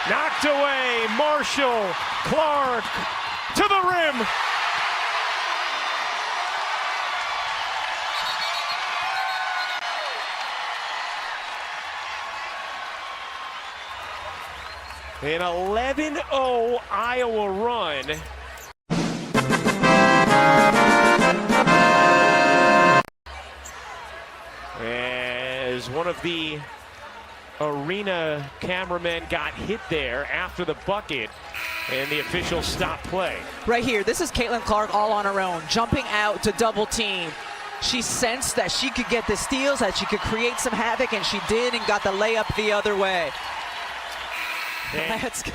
Knocked away, Marshall, Clark, to the rim. An 11-0 Iowa run. As one of the arena cameramen got hit there after the bucket, and the officials stopped play. Right here, this is Caitlin Clark all on her own, jumping out to double team. She sensed that she could get the steals, that she could create some havoc, and she did, and got the layup the other way. And let's go.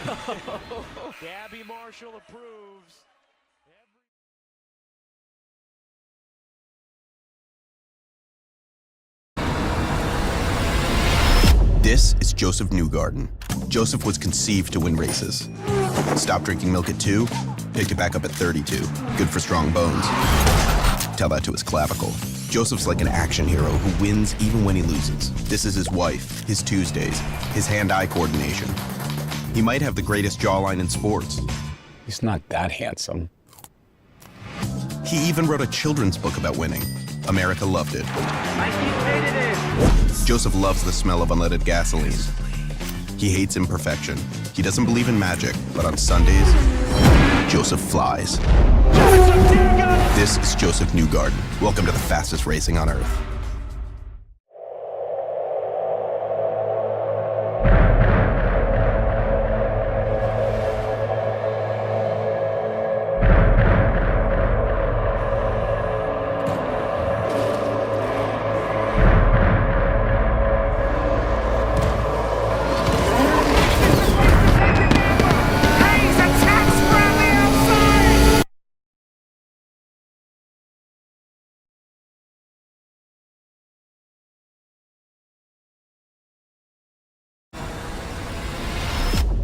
Gabby Marshall approves. This is Joseph Newgarden. Joseph was conceived to win races. Stopped drinking milk at 2, picked it back up at 32. Good for strong bones. Tell that to his clavicle. Joseph's like an action hero who wins even when he loses. This is his wife, his Tuesdays, his hand-eye coordination. He might have the greatest jawline in sports. He's not that handsome. He even wrote a children's book about winning. America loved it. Joseph loves the smell of unleaded gasoline. He hates imperfection. He doesn't believe in magic, but on Sundays, Joseph flies. This is Joseph Newgarden. Welcome to the fastest racing on earth.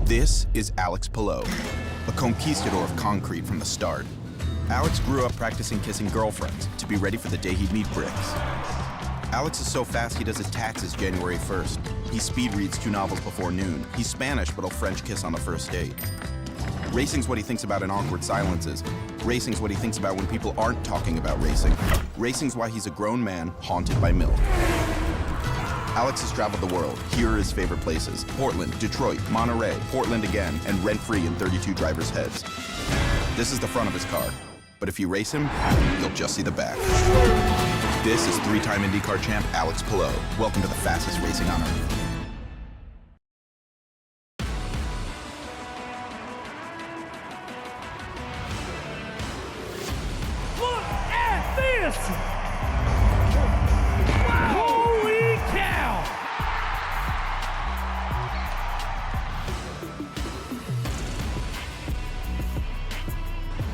This is Alex Palou, a conquistador of concrete from the start. Alex grew up practicing kissing girlfriends to be ready for the day he'd meet bricks. Alex is so fast he does his taxes January 1st. He speed reads 2 novels before noon. He's Spanish, but he'll French kiss on the first date. Racing's what he thinks about in awkward silences. Racing's what he thinks about when people aren't talking about racing. Racing's why he's a grown man haunted by milk. Alex has traveled the world. Here are his favorite places: Portland, Detroit, Monterey, Portland again, and rent-free in 32 drivers' heads. This is the front of his car, but if you race him, you'll just see the back. This is 3-time IndyCar champ Alex Palou. Welcome to the fastest racing on earth. Look at this! Holy cow!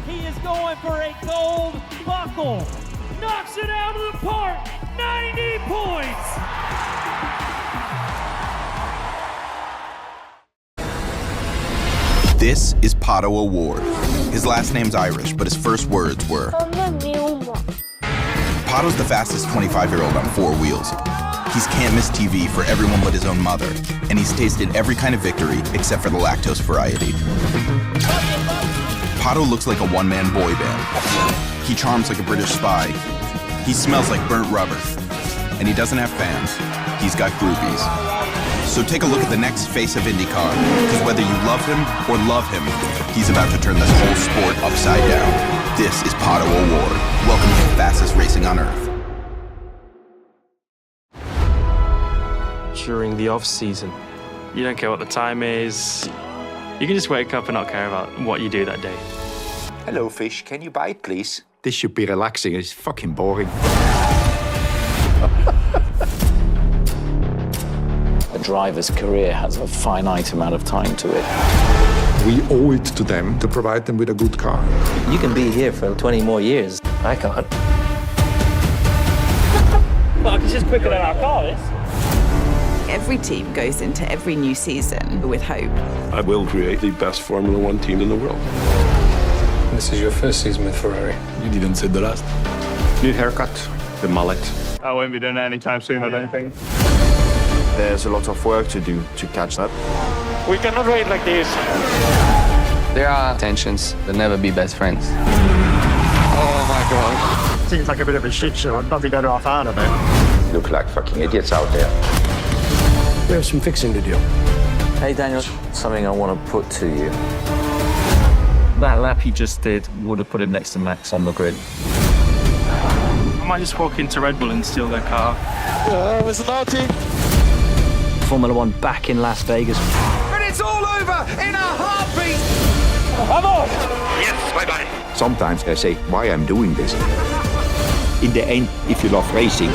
He is going for a gold buckle. Knocks it out of the park. 90 points. This is Pato Award. His last name's Irish, but his first words were... Pato's the fastest 25-year-old on 4 wheels. He's can't miss TV for everyone but his own mother, and he's tasted every kind of victory except for the lactose variety. Pato looks like a one-man boy band. He charms like a British spy. He smells like burnt rubber. And he doesn't have fans. He's got groupies. So take a look at the next face of IndyCar, because whether you love him or love him, he's about to turn this whole sport upside down. This is Pato Award. Welcome to the fastest racing on earth. During the off-season, you don't care what the time is. You can just wake up and not care about what you do that day. Hello, fish. Can you bite, please? This should be relaxing. It's fucking boring. A driver's career has a finite amount of time to it. We owe it to them to provide them with a good car. You can be here for 20 more years. I can't. Well, it's just quicker than our car is. Every team goes into every new season with hope. I will create the best Formula One team in the world. This is your first season with Ferrari. You didn't say the last. New haircut, the mullet. I won't be doing it anytime soon, I don't think. There's a lot of work to do to catch up. We cannot wait like this. There are tensions. They'll never be best friends. Oh my God. Seems like a bit of a shit show. I'd be better off out of it. Look like fucking idiots out there. We have some fixing to do. Hey Daniel, something I want to put to you. That lap he just did would have put him next to Max on the grid. I might just walk into Red Bull and steal their car. It was naughty. Formula One back in Las Vegas. And it's all over in a heartbeat. Vamos! Yes, bye-bye. Sometimes I say, why I'm doing this. In the end, if you love racing,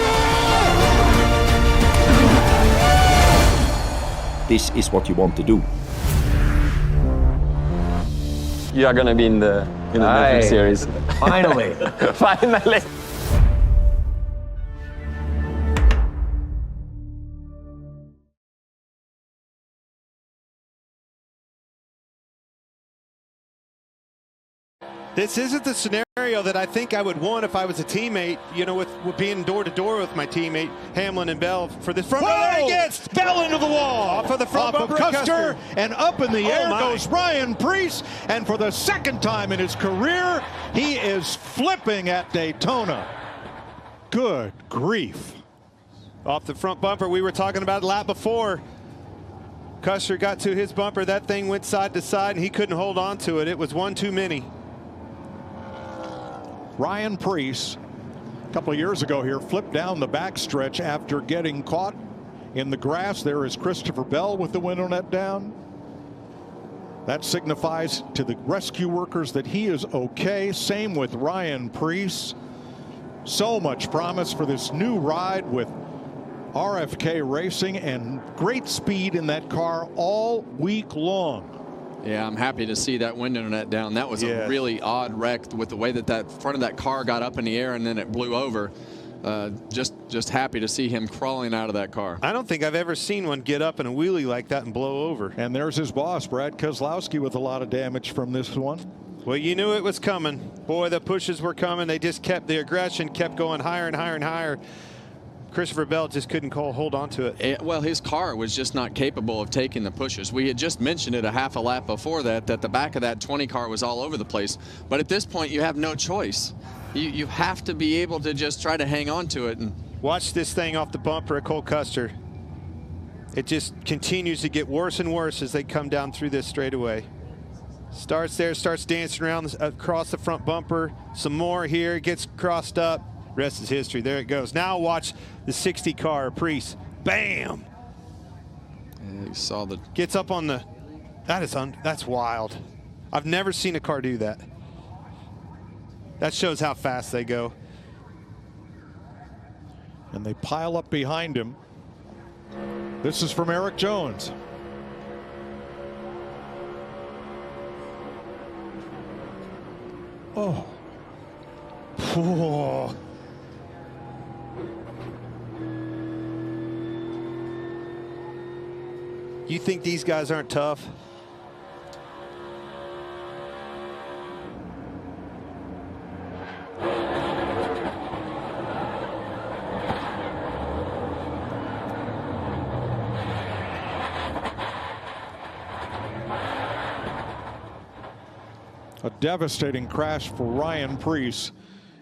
this is what you want to do. You are going to be in the next series. Finally. Finally. This isn't the scenario that I think I would want if I was a teammate, you know, with being door-to-door with my teammate, Hamlin and Bell, for this front. He gets Bell into the wall. Off of the front of Custer, and up in the air goes Ryan Preece, and for the second time in his career, he is flipping at Daytona. Good grief. Off the front bumper, we were talking about a lap before. Custer got to his bumper, that thing went side to side, and he couldn't hold on to it. It was one too many. Ryan Preece, a couple of years ago here, flipped down the backstretch after getting caught in the grass. There is Christopher Bell with the window net down. That signifies to the rescue workers that he is okay. Same with Ryan Preece. So much promise for this new ride with RFK Racing, and great speed in that car all week long. Yeah, I'm happy to see that window net down. That was a really odd wreck with the way that that front of that car got up in the air and then it blew over. Just happy to see him crawling out of that car. I don't think I've ever seen one get up in a wheelie like that and blow over. And there's his boss, Brad Keselowski, with a lot of damage from this one. Well, you knew it was coming. Boy, the pushes were coming. They just kept, the aggression kept going higher and higher and higher. Christopher Bell just couldn't hold on to it. Well, his car was just not capable of taking the pushes. We had just mentioned it a half a lap before that the back of that 20 car was all over the place. But at this point, you have no choice. You have to be able to just try to hang on to it. And watch this thing off the bumper at Cole Custer. It just continues to get worse and worse as they come down through this straightaway. Starts there, starts dancing around across the front bumper. Some more here, gets crossed up. Rest is history. There it goes. Now watch the 60 car, Preece. Bam! Yeah, you saw the... Gets up on the... That's wild. I've never seen a car do that. That shows how fast they go. And they pile up behind him. This is from Eric Jones. Oh. Whoa. You think these guys aren't tough? A devastating crash for Ryan Preece.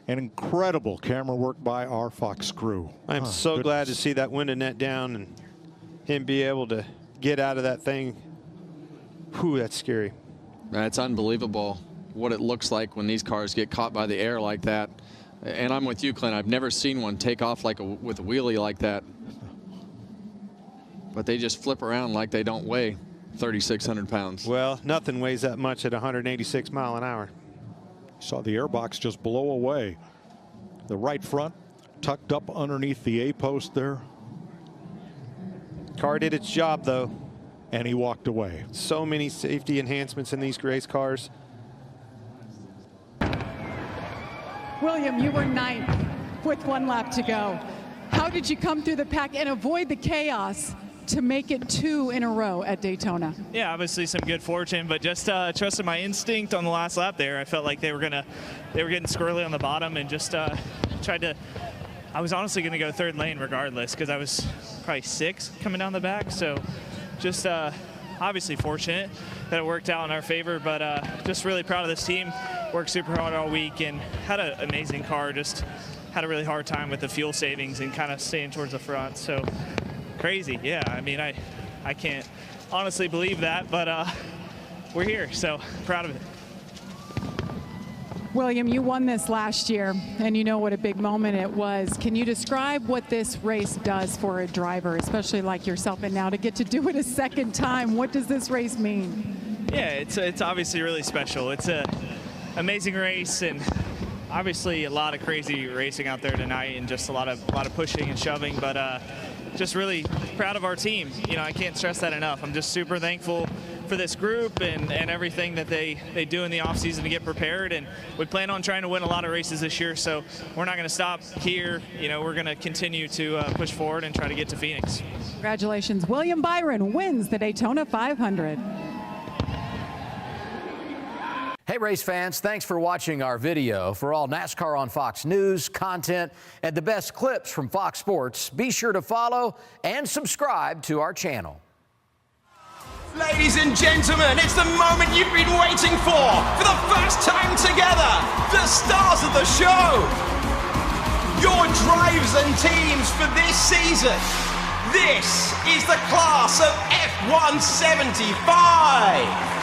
An incredible camera work by our Fox crew. I'm so glad to see that window net down and him be able to get out of that thing. Whew, that's scary. It's unbelievable what it looks like when these cars get caught by the air like that. And I'm with you, Clint. I've never seen one take off with a wheelie like that. But they just flip around like they don't weigh 3,600 pounds. Well, nothing weighs that much at 186 miles an hour. Saw the airbox just blow away. The right front tucked up underneath the A-post there. Car did its job, though. And he walked away. So many safety enhancements in these race cars. William, you were ninth with 1 lap to go. How did you come through the pack and avoid the chaos to make it 2 in a row at Daytona? Yeah, obviously some good fortune, but just trusted my instinct on the last lap there. I felt like they were getting squirrely on the bottom and just tried to I was honestly going to go third lane regardless because I was probably 6 coming down the back. So just obviously fortunate that it worked out in our favor, but just really proud of this team. Worked super hard all week and had an amazing car. Just had a really hard time with the fuel savings and kind of staying towards the front. So crazy. Yeah, I mean, I can't honestly believe that, but we're here, so proud of it. William, you won this last year, and you know what a big moment it was. Can you describe what this race does for a driver, especially like yourself, and now to get to do it a second time? What does this race mean? Yeah, it's obviously really special. It's an amazing race, and obviously a lot of crazy racing out there tonight, and just a lot of pushing and shoving. But just really proud of our team. You know, I can't stress that enough. I'm just super thankful for this group and everything that they do in the off season to get prepared, and we plan on trying to win a lot of races this year, so we're not going to stop here. You know, we're going to continue to push forward and try to get to Phoenix. Congratulations. William Byron wins the Daytona 500. Hey race fans, thanks for watching our video. For all NASCAR on Fox News content and the best clips from Fox Sports, be sure to follow and subscribe to our channel. Ladies and gentlemen, it's the moment you've been waiting for the first time together, the stars of the show, your drives and teams for this season. This is the class of F175.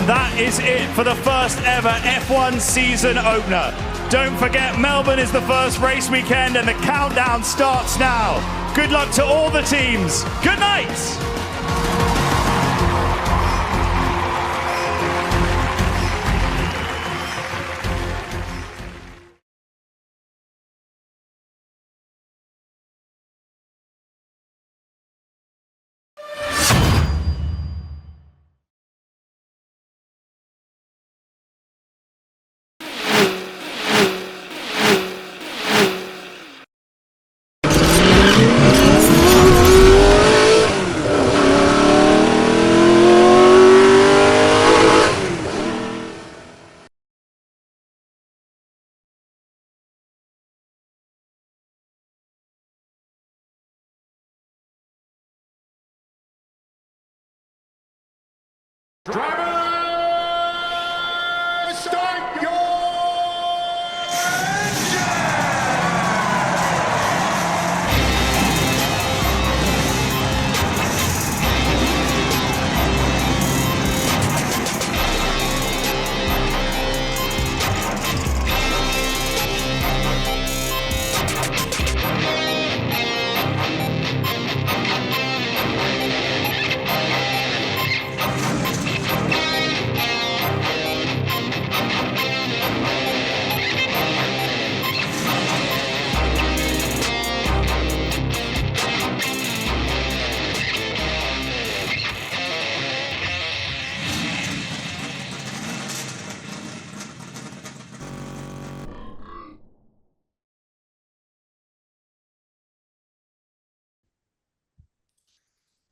That is it for the first ever F1 season opener. Don't forget, Melbourne is the first race weekend and the countdown starts now. Good luck to all the teams. Good night. Drivers, start your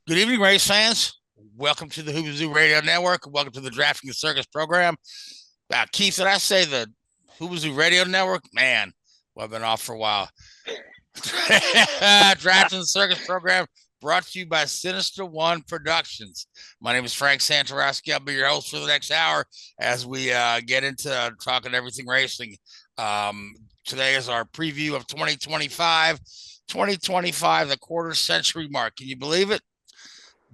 Good evening, race fans. Welcome to the whoobazoo Radio Network. Welcome to the Drafting the Circuits program. Keith, did I say the whoobazoo Radio Network? Man, well, I've been off for a while. Drafting the Circuits program brought to you by Sinister One Productions. My name is Frank Santorowski. I'll be your host for the next hour as we get into talking everything racing. Today is our preview of 2025. 2025, the quarter century mark. Can you believe it?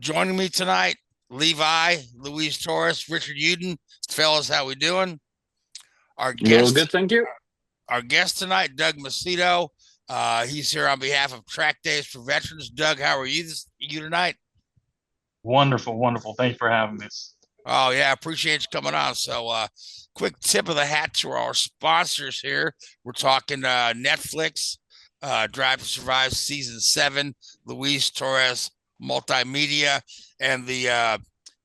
Joining me tonight, Levi, Luis Torres, Richard Uden. Fellas, how we doing? Our guest, good, thank you. Our guest tonight, Doug Macedo. He's here on behalf of Track Days for Veterans. Doug, how are you tonight? Wonderful, wonderful. Thank you for having me. Oh, yeah, appreciate you coming on. So, quick tip of the hat to our sponsors here. We're talking Netflix, Drive to Survive Season 7, Luis Torres Multimedia, and the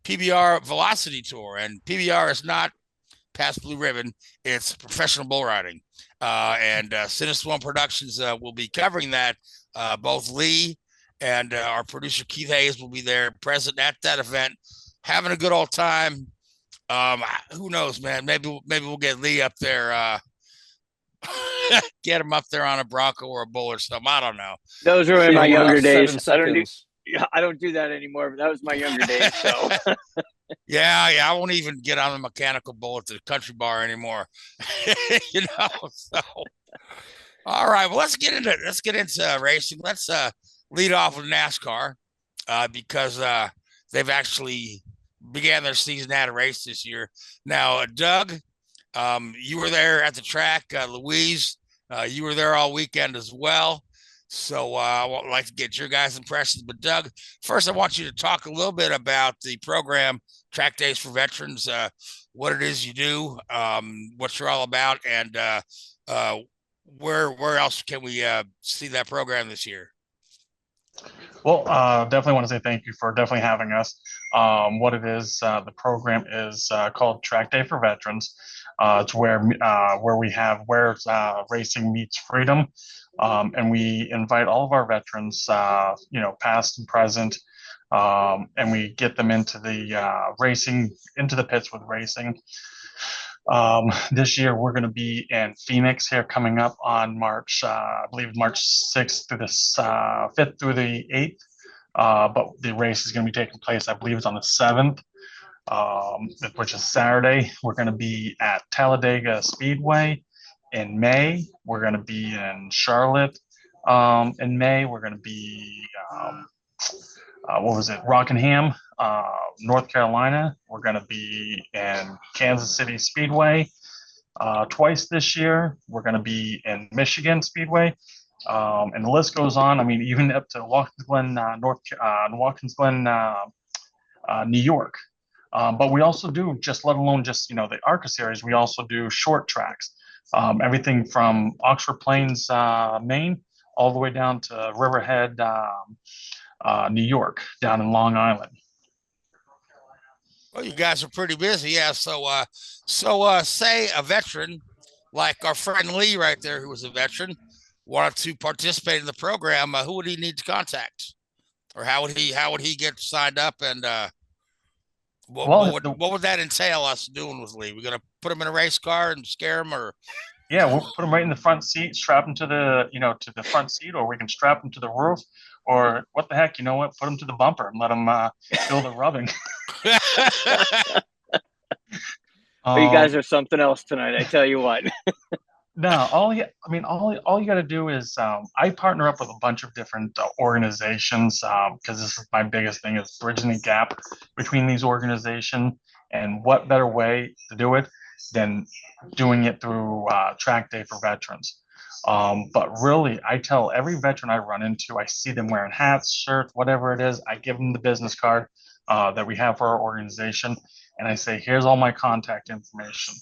PBR Velocity Tour. And PBR is not past Blue Ribbon, it's professional bull riding. And Sinister One Productions will be covering that. Both Lee and our producer Keith Hayes will be there present at that event, having a good old time. Who knows, man? Maybe we'll get Lee up there, get him up there on a Bronco or a bull or something. I don't know. Those were in my younger days. I don't do that anymore, but that was my younger days. So yeah, I won't even get on the mechanical bull at the country bar anymore. You know, so all right, well, let's get into racing. Let's lead off with NASCAR because they've actually began their season at a race this year. Now, Doug, you were there at the track. Louise, you were there all weekend as well. So I would like to get your guys' impressions. But Doug, first I want you to talk a little bit about the program, Track Days for Veterans, what it is you do, what you're all about, and where else can we see that program this year? Well, definitely want to say thank you for definitely having us. What it is, the program is called Track Day for Veterans. It's where we have where racing meets freedom. And we invite all of our veterans, past and present, and we get them into the into the pits with racing. This year we're going to be in Phoenix here coming up on March, I believe March 6th through the 5th through the 8th. But the race is going to be taking place, I believe it's on the 7th, which is Saturday. We're going to be at Talladega Speedway. In May, we're going to be in Charlotte. In May, we're going to be, Rockingham, North Carolina. We're going to be in Kansas City Speedway twice this year. We're going to be in Michigan Speedway. And the list goes on. I mean, even up to Watkins Glen, New York. But we also do, let alone the ARCA series, we also do short tracks. Everything from Oxford Plains, Maine, all the way down to Riverhead, New York, down in Long Island. Well, you guys are pretty busy, yeah. So say a veteran like our friend Lee right there, who was a veteran, wanted to participate in the program. Who would he need to contact, or how would he get signed up? And what would that entail us doing with Lee? We're gonna put him in a race car and scare him, or? Yeah, we'll put him right in the front seat, strap him to the front seat, or we can strap him to the roof, or what the heck, put him to the bumper and let him feel the rubbing. You guys are something else tonight, I tell you what. No, all you got to do is I partner up with a bunch of different organizations because this is my biggest thing is bridging the gap between these organizations, and what better way to do it than doing it through Track Day for Veterans. But really, I tell every veteran I run into, I see them wearing hats, shirts, whatever it is, I give them the business card that we have for our organization, and I say, here's all my contact information.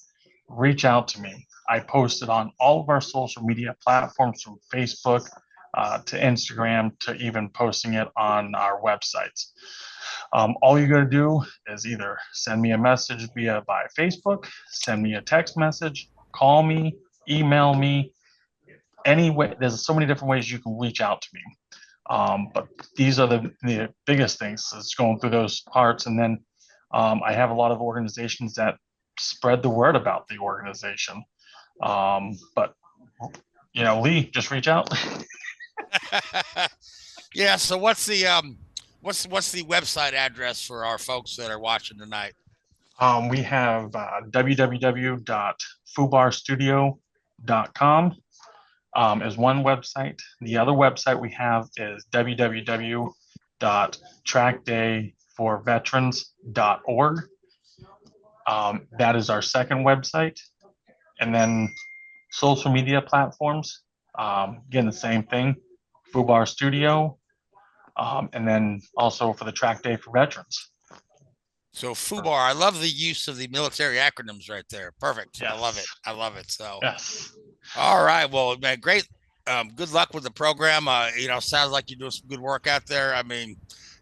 Reach out to me. I post it on all of our social media platforms, from Facebook to Instagram to even posting it on our websites. All you got to do is either send me a message by Facebook, send me a text message, call me, email me. Anyway, there's so many different ways you can reach out to me. But these are the biggest things, is going through those parts. And then I have a lot of organizations that spread the word about the organization. But Lee, just reach out. Yeah. So what's the website address for our folks that are watching tonight? We have www.foobarstudio.com is one website. The other website we have is www.trackdayforveterans.org. That is our second website. And then social media platforms, again, the same thing, Fubar Studio, and then also for the track day for veterans. So FUBAR, I love the use of the military acronyms right there. Perfect. Yes. I love it. I love it. So, yes. All right. Well, man, great. Good luck with the program. Sounds like you're doing some good work out there. I mean,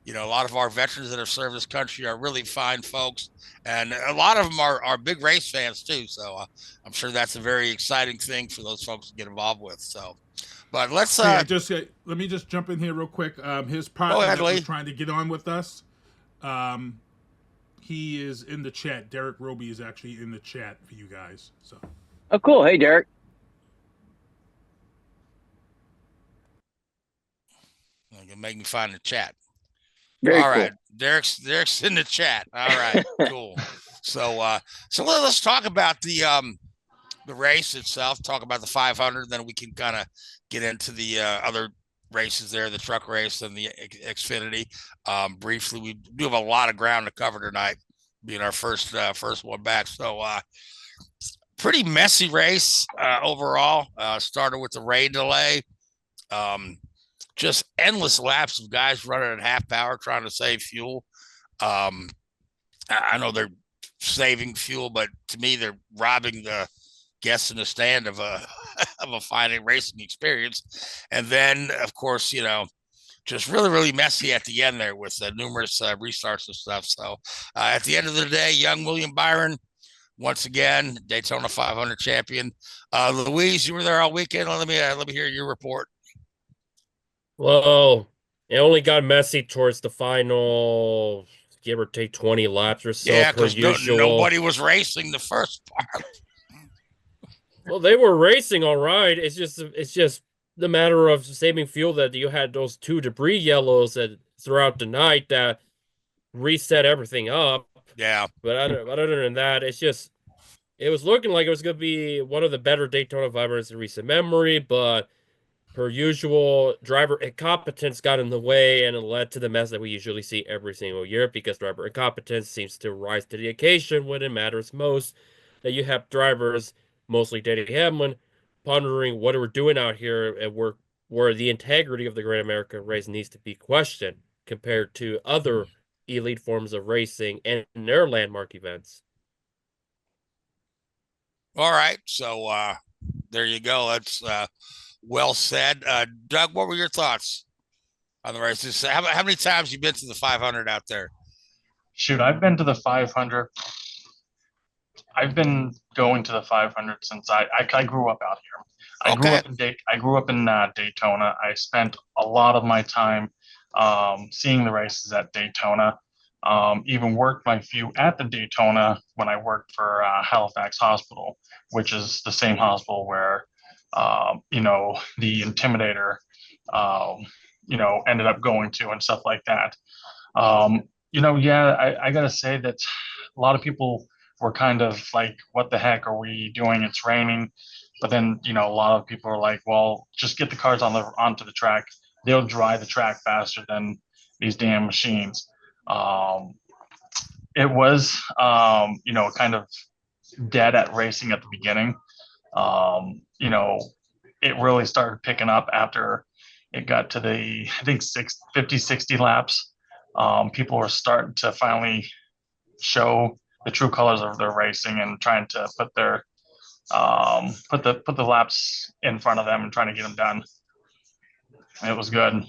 a lot of our veterans that have served this country are really fine folks, and a lot of them are big race fans too. So I'm sure that's a very exciting thing for those folks to get involved with. So, but let's let me just jump in here real quick. His partner that was trying to get on with us, he is in the chat. Derek Roby is actually in the chat for you guys. So. Oh, cool. Hey, Derek. You're gonna make me find the chat. Very All cool. right, Derek's in the chat. All right, cool. So let's talk about the race itself. Talk about the 500, then we can kind of get into the other races there, the truck race and the Xfinity. Briefly, we do have a lot of ground to cover tonight, being our first one back. So pretty messy race overall. Started with the rain delay. Just endless laps of guys running at half power trying to save fuel. I know they're saving fuel, but to me, they're robbing the guests in the stand of a fine racing experience. And then, of course, just really, really messy at the end there with numerous restarts and stuff. So at the end of the day, young William Byron, once again, Daytona 500 champion. Louise, you were there all weekend. Let me hear your report. Well, it only got messy towards the final, give or take 20 laps or so. Yeah, because nobody was racing the first part. Well, they were racing all right. It's just the matter of saving fuel that you had those two debris yellows throughout the night that reset everything up. Yeah. But other than that, it was looking like it was going to be one of the better Daytona 500s in recent memory, but per usual, driver incompetence got in the way, and it led to the mess that we usually see every single year because driver incompetence seems to rise to the occasion when it matters most. That you have drivers, mostly Denny Hamlin, pondering what we're doing out here and where the integrity of the Great American race needs to be questioned compared to other elite forms of racing and their landmark events. All right, so there you go. That's well said. Doug, what were your thoughts on the races? How many times you been to the 500 out there? Shoot, I've been to the 500. I've been going to the 500 since I grew up out here. I grew up in Daytona. I spent a lot of my time seeing the races at Daytona. Even worked my few at the Daytona when I worked for Halifax Hospital, which is the same hospital where the Intimidator, ended up going to and stuff like that. I gotta say that a lot of people were kind of like, what the heck are we doing? It's raining. But then, a lot of people are like, well, just get the cars onto the track. They'll dry the track faster than these damn machines. It was, kind of dead at racing at the beginning. It really started picking up after it got to the, 50, 60 laps. People were starting to finally show the true colors of their racing and trying to put their, put the laps in front of them and trying to get them done. It was good.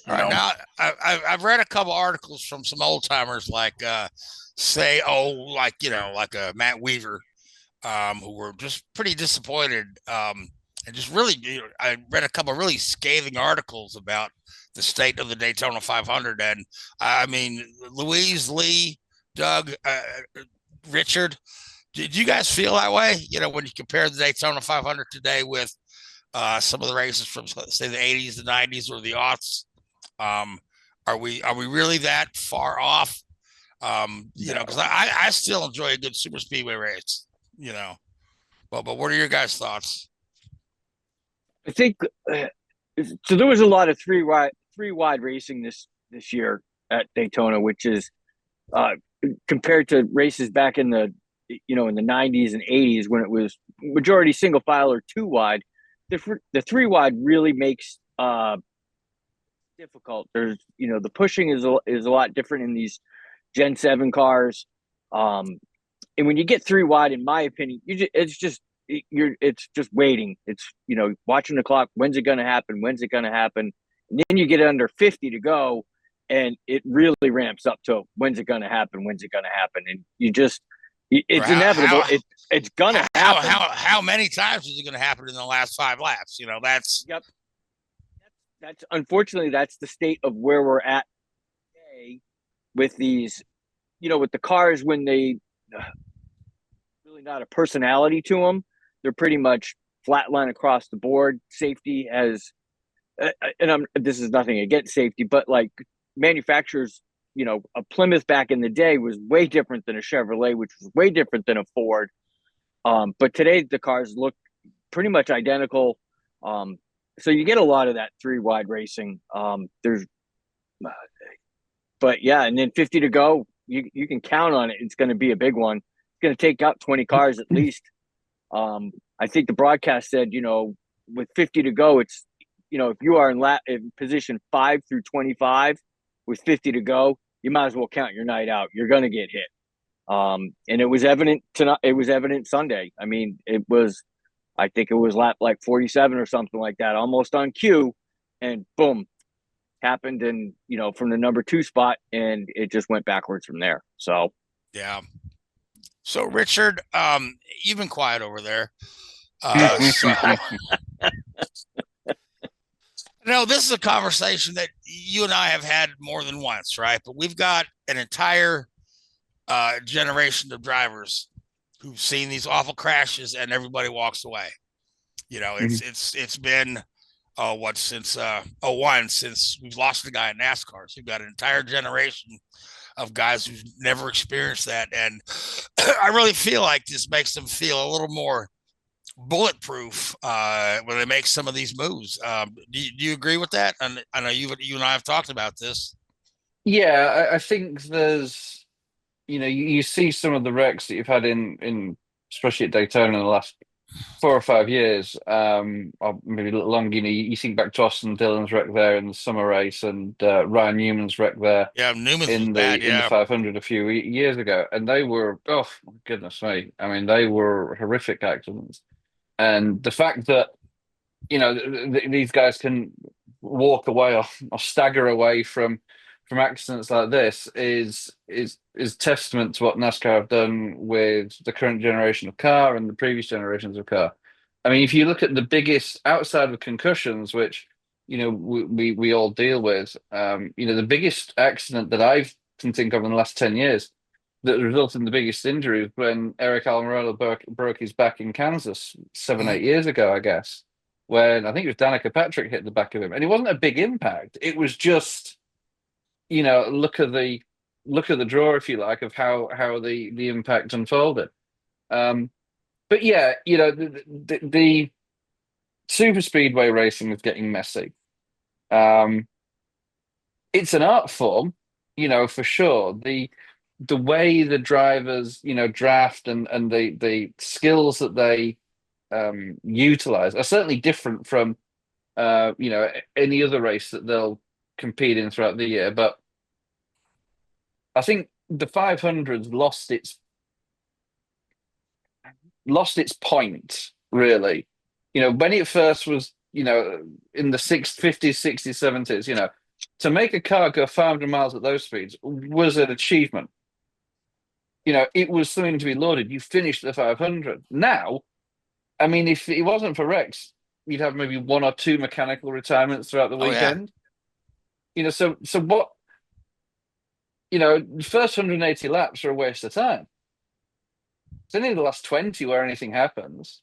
All right, now I've read a couple articles from some old timers like a Matt Weaver, who were just pretty disappointed, and just really, I read a couple of really scathing articles about the state of the Daytona 500, and I mean, Louise, Lee, Doug, Richard, did you guys feel that way? When you compare the Daytona 500 today with some of the races from, say, the 80s, the 90s, or the aughts. Are we really that far off? Because I still enjoy a good super speedway race, but what are your guys' thoughts? I think so. There was a lot of three wide racing this year at Daytona, which is compared to races back in the in the 90s and 80s when it was majority single file or two wide. The three wide really makes difficult. There's, the pushing is a lot different in these Gen 7 cars. And when you get 3 wide, in my opinion, it's just waiting. It's, watching the clock. When's it going to happen? When's it going to happen? And then you get under 50 to go, and it really ramps up to when's it going to happen? When's it going to happen? And it's inevitable. It's going to happen. How many times is it going to happen in the last 5 laps? That's yep. That's unfortunately that's the state of where we're at today with these, with the cars when they really not a personality to them. They're pretty much flatline across the board. Safety has, and this is nothing against safety, but like manufacturers, a Plymouth back in the day was way different than a Chevrolet, which was way different than a Ford. But today the cars look pretty much identical. So you get a lot of that 3 wide racing. But yeah, and then 50 to go, you can count on it. It's going to be a big one. It's going to take out 20 cars at least. I think the broadcast said, with 50 to go, it's, if you are in position 5 through 25 with 50 to go, you might as well count your night out. You're going to get hit. And it was evident tonight. It was evident Sunday. I mean, I think it was lap like 47 or something like that, almost on cue, and boom, happened. And, from the number 2 spot, and it just went backwards from there. So, yeah. So Richard, you've been quiet over there. No, this is a conversation that you and I have had more than once, right? But we've got an entire generation of drivers who've seen these awful crashes, and everybody walks away. It's been since 01, since we've lost the guy in NASCAR. So you've got an entire generation of guys who've never experienced that, and I really feel like this makes them feel a little more bulletproof when they make some of these moves. Do you agree with that? And I know you and I have talked about this. Yeah, I think there's, you see some of the wrecks that you've had in especially at Daytona in the last 4 or 5 years, or maybe a little longer. You think back to Austin Dillon's wreck there in the summer race, and Ryan Newman's wreck there. Yeah, Newman's in the 500 a few years ago, and they were, oh my goodness me, I mean, they were horrific accidents. And the fact that these guys can walk away or stagger away from accidents like this is testament to what NASCAR have done with the current generation of car and the previous generations of car. I mean, if you look at the biggest, outside of concussions, which we all deal with, the biggest accident that I can think of in the last 10 years that resulted in the biggest injury was when Eric Almirola broke his back in Kansas 7-8 years ago, I guess, when I think it was Danica Patrick hit the back of him, and it wasn't a big impact. It was just, look at the draw, if you like, of how the impact unfolded. But yeah, the super speedway racing is getting messy. It's an art form, for sure. The way the drivers, draft and the skills that they utilize are certainly different from, any other race that they'll compete in throughout the year. But I think the 500's lost its point, really. When it first was, in the 50s, 60s, 70s, to make a car go 500 miles at those speeds was an achievement. It was something to be lauded. You finished the 500. Now, I mean, if it wasn't for Rex, you'd have maybe 1 or 2 mechanical retirements throughout the weekend. Yeah. So what? The first 180 laps are a waste of time. It's only the last 20 where anything happens.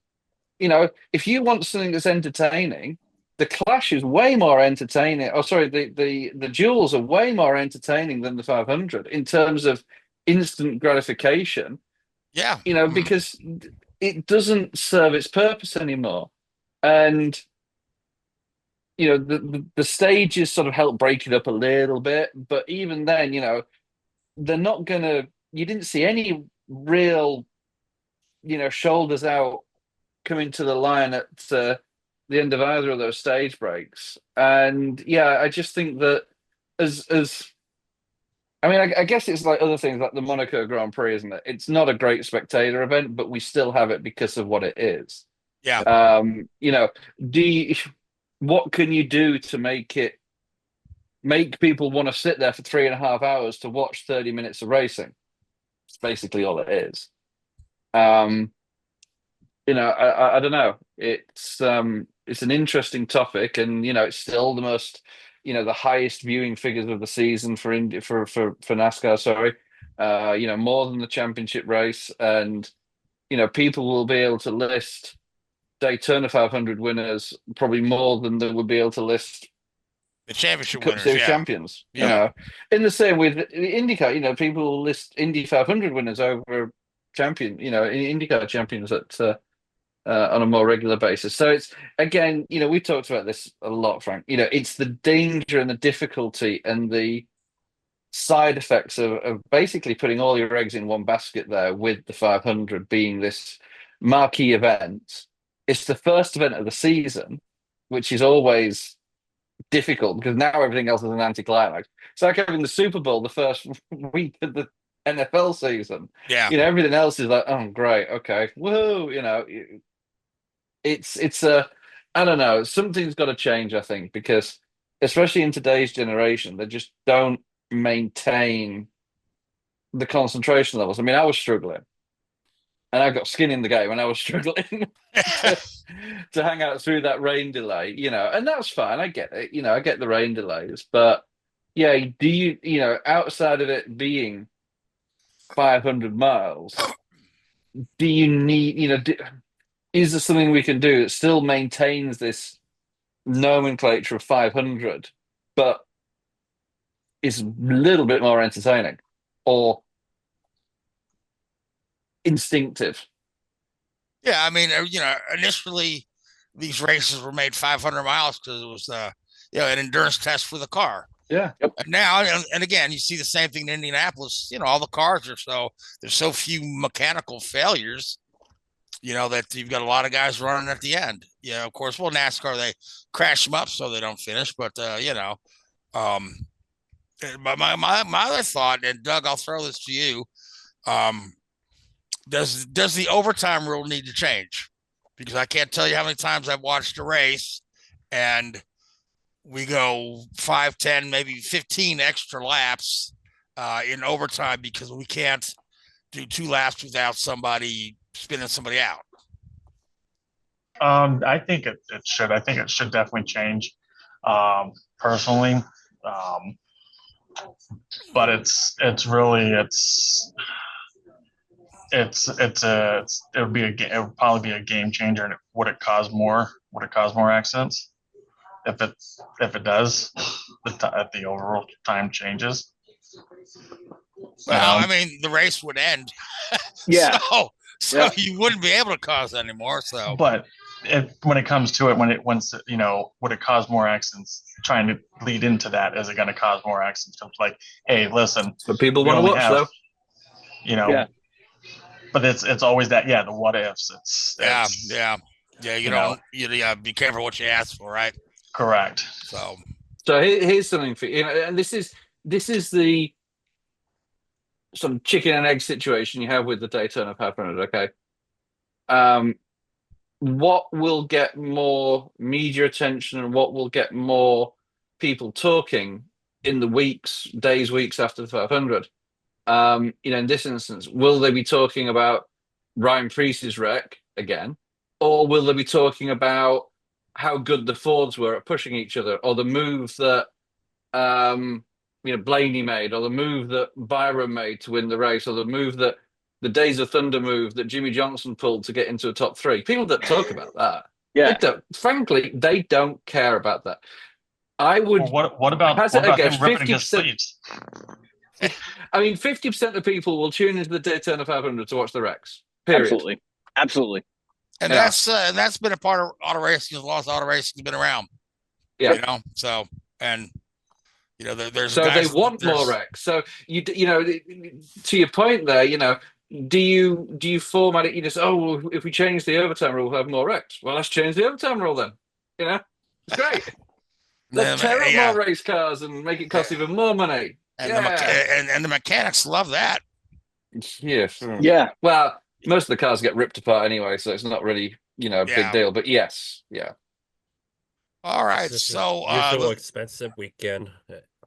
If you want something that's entertaining, the Clash is way more entertaining. Oh, sorry, the duels are way more entertaining than the 500 in terms of instant gratification. Yeah. Because it doesn't serve its purpose anymore. And the stages sort of help break it up a little bit, but even then, they're not gonna. You didn't see any real, shoulders out coming to the line at the end of either of those stage breaks. And yeah, I just think that I guess it's like other things like the Monaco Grand Prix, isn't it? It's not a great spectator event, but we still have it because of what it is. Yeah. What can you do to make people want to sit there for 3.5 hours to watch 30 minutes of racing? It's basically all it is. I don't know. It's an interesting topic, and it's still the most, the highest viewing figures of the season for NASCAR. Sorry, more than the championship race, and people will be able to list Daytona 500 winners probably more than they would be able to list the championship Cup winners, Series champions. In the same with IndyCar, people will list Indy 500 winners over IndyCar champions on a more regular basis. So it's, again, we talked about this a lot, Frank. It's the danger and the difficulty and the side effects of basically putting all your eggs in one basket there, with the 500 being this marquee event. It's the first event of the season, which is always difficult because now everything else is an anticlimax. It's like having the Super Bowl the first week of the NFL season. Yeah. Everything else is like, oh, great, okay, whoa. It's I don't know. Something's got to change, I think, because especially in today's generation, they just don't maintain the concentration levels. I mean, I was struggling. And I got skin in the game, and I was struggling to hang out through that rain delay, and that's fine. I get it, I get the rain delays, but yeah, do you, outside of it being 500 miles, do you need, is there something we can do that still maintains this nomenclature of 500, but is a little bit more entertaining or instinctive? Yeah, I mean, initially these races were made 500 miles because it was an endurance test for the car. Yeah. Yep. And now, and again, you see the same thing in Indianapolis. All the cars there's so few mechanical failures, that you've got a lot of guys running at the end. Of course, NASCAR, they crash them up so they don't finish, but my other thought, and Doug, I'll throw this to you. Does the overtime rule need to change? Because I can't tell you how many times I've watched a race and we go 5, 10, maybe 15 extra laps in overtime because we can't do 2 laps without somebody spinning somebody out. I think it should. I think it should definitely change, personally. But it would probably be a game changer, and would it cause more accidents if it does, the overall time changes? Well, I mean, the race would end. Yeah. So you wouldn't be able to cause that anymore. So, but when it comes to it, would it cause more accidents? Trying to lead into that, is it going to cause more accidents? It's like, hey, listen, but people want to watch though. Yeah. But it's always that, the what ifs. Yeah. You be careful what you ask for, right? Correct. So here's something for you, and this is the sort of chicken and egg situation you have with the Daytona 500. Okay, what will get more media attention and what will get more people talking in the weeks after the 500? In this instance, will they be talking about Ryan Preece's wreck again, or will they be talking about how good the Fords were at pushing each other, or the move that Blaney made, or the move that Byron made to win the race, or the move that the Days of Thunder move that Jimmy Johnson pulled to get into a top 3? People don't talk about that. Yeah, frankly, they don't care about that. I would. Well, what about him ripping his sleeves? I mean, 50% of people will tune into the Daytona 500 to watch the wrecks. Period. Absolutely. And that's been a part of auto racing as long as auto racing has been around. Yeah. So, and there's so guys, they want more wrecks. So to your point there, do you format it? If we change the overtime rule, we'll have more wrecks. Well, let's change the overtime rule then. You know, it's great. Let's tear up more race cars and make it cost even more money. And the mechanics love that. Yeah. Yeah. Well, most of the cars get ripped apart anyway, so it's not really, a big deal. But yes, yeah. All right, It's so a usual expensive weekend.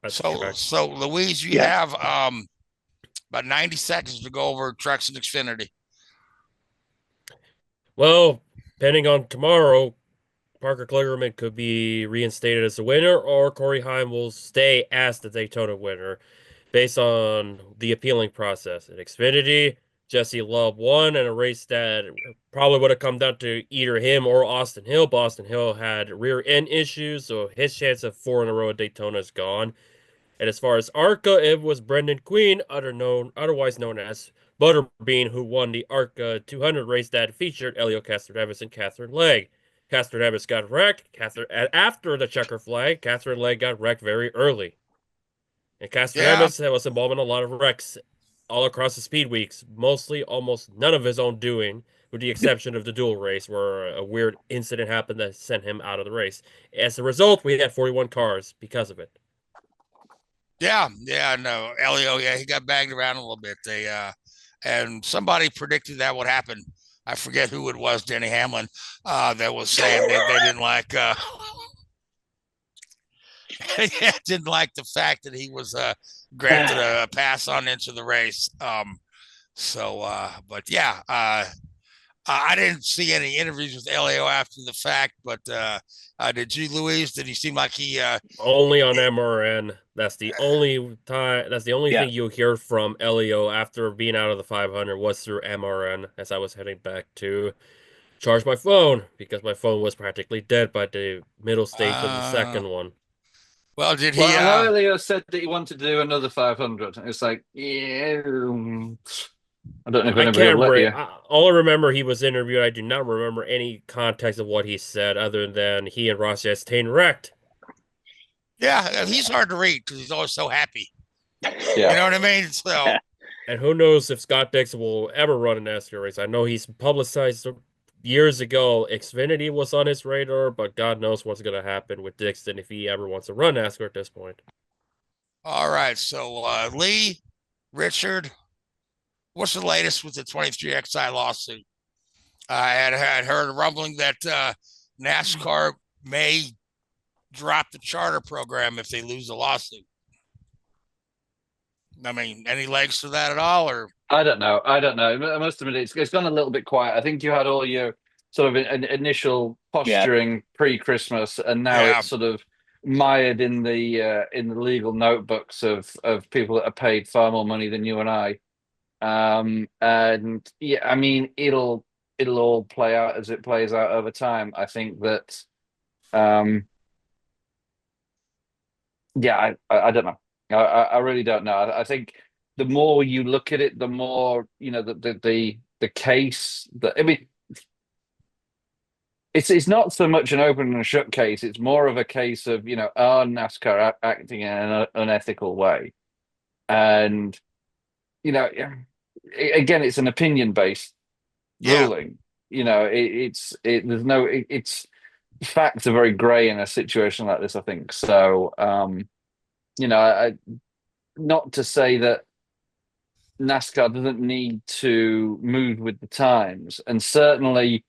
So Louise, you have about 90 seconds to go over Trucks and Xfinity. Well, depending on tomorrow, Parker Kligerman could be reinstated as the winner, or Corey Heim will stay as the Daytona winner, based on the appealing process. In Xfinity, Jesse Love won in a race that probably would have come down to either him or Austin Hill. But Austin Hill had rear end issues, so his chance of 4 in a row at Daytona is gone. And as far as ARCA, it was Brendan Queen, otherwise known as Butterbean, who won the ARCA 200 race that featured Elio Castroneves and Catherine Legg. Castroneves got wrecked. After the checker flag, Catherine Legg got wrecked very early. And Castroneves was involved in a lot of wrecks all across the speed weeks, mostly almost none of his own doing, with the exception of the dual race, where a weird incident happened that sent him out of the race. As a result, we had 41 cars because of it. No, Elio, he got banged around a little bit. And somebody predicted that would happen. I forget who it was, Denny Hamlin, that was saying they didn't like didn't like the fact that he was granted a pass on into the race. I didn't see any interviews with Elio after the fact, but did you, Louise? Did he seem like he only on MRN? That's the only time. That's the only thing you hear from Elio after being out of the 500 was through MRN. As I was heading back to charge my phone because my phone was practically dead by the middle stage of the second one. Well, did he? Well, Elio said that he wanted to do another 500. It's like, yeah. I don't know if anybody will let you. All I remember, he was interviewed. I do not remember any context of what he said other than he and Ross Chastain wrecked. Yeah, he's hard to read because he's always so happy. Yeah. You know what I mean? So, and who knows if Scott Dixon will ever run a NASCAR race. I know he's publicized years ago Xfinity was on his radar, but God knows what's going to happen with Dixon if he ever wants to run NASCAR at this point. All right, so Lee, Richard, what's the latest with the 23XI lawsuit? I had heard a rumbling that NASCAR may drop the charter program if they lose the lawsuit. I mean, any legs to that at all, or? I don't know. I must admit, it's gone a little bit quiet. I think you had all your sort of initial posturing pre-Christmas, and now it's sort of mired in the legal notebooks of people that are paid far more money than you and I. And yeah, I mean, it'll all play out as it plays out over time. I think that, I don't know. I really don't know. I think the more you look at it, the more, the case that, I mean, it's not so much an open and shut case. It's more of a case of, are NASCAR acting in an unethical way? And, again, it's an opinion-based ruling. It's facts are very grey in a situation like this, I think. So, I not to say that NASCAR doesn't need to move with the times, and certainly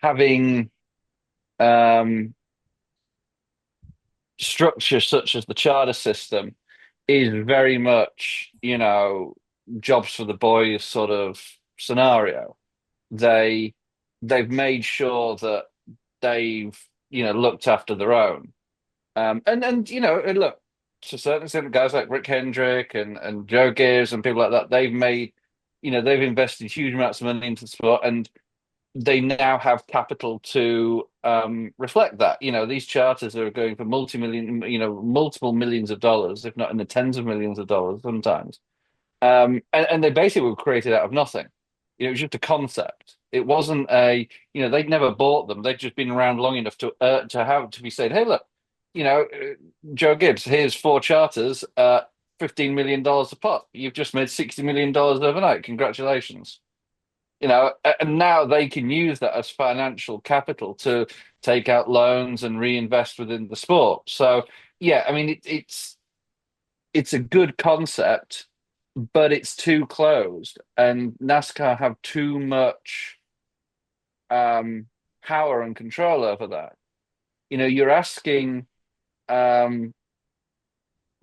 having structure such as the charter system is very much, jobs for the boys sort of scenario. They've made sure that they've, looked after their own. And look, to a certain extent, guys like Rick Hendrick and Joe Gibbs and people like that, they've made, they've invested huge amounts of money into the sport, and they now have capital to reflect that. These charters are going for multiple millions of dollars, if not in the tens of millions of dollars sometimes. And they basically were created out of nothing. It was just a concept. It wasn't they'd never bought them. They'd just been around long enough to be said, hey, look, Joe Gibbs, here's 4 charters, $15 million a pop. You've just made $60 million overnight. Congratulations. And now they can use that as financial capital to take out loans and reinvest within the sport. So yeah, I mean it's a good concept, but it's too closed, and NASCAR have too much power and control over that. You're asking,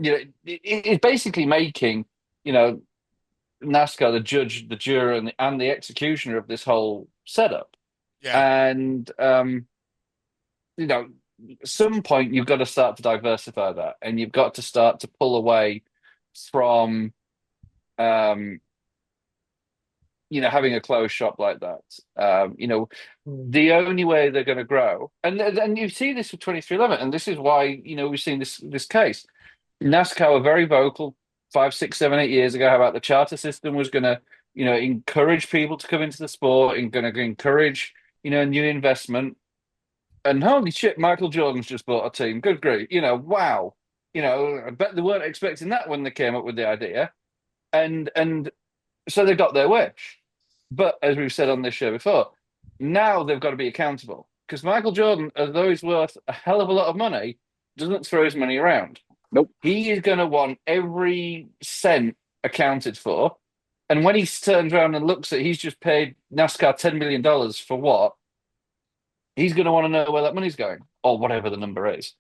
it's basically making, NASCAR the judge, the juror, and the executioner of this whole setup. Yeah. And at some point you've got to start to diversify that, and you've got to start to pull away from having a closed shop like that. The only way they're going to grow, and you see this with 2311, and this is why we've seen this case. NASCAR were very vocal 5, 6, 7, 8 years ago about the charter system was going to encourage people to come into the sport and going to encourage new investment. And holy shit, Michael Jordan's just bought a team. Good grief, wow. I bet they weren't expecting that when they came up with the idea, and so they got their wish. But as we've said on this show before, now they've got to be accountable, because Michael Jordan, although he's worth a hell of a lot of money, doesn't throw his money around. Nope. He is going to want every cent accounted for. And when he turns around and looks at, he's just paid NASCAR $10 million for what? He's going to want to know where that money's going, or whatever the number is.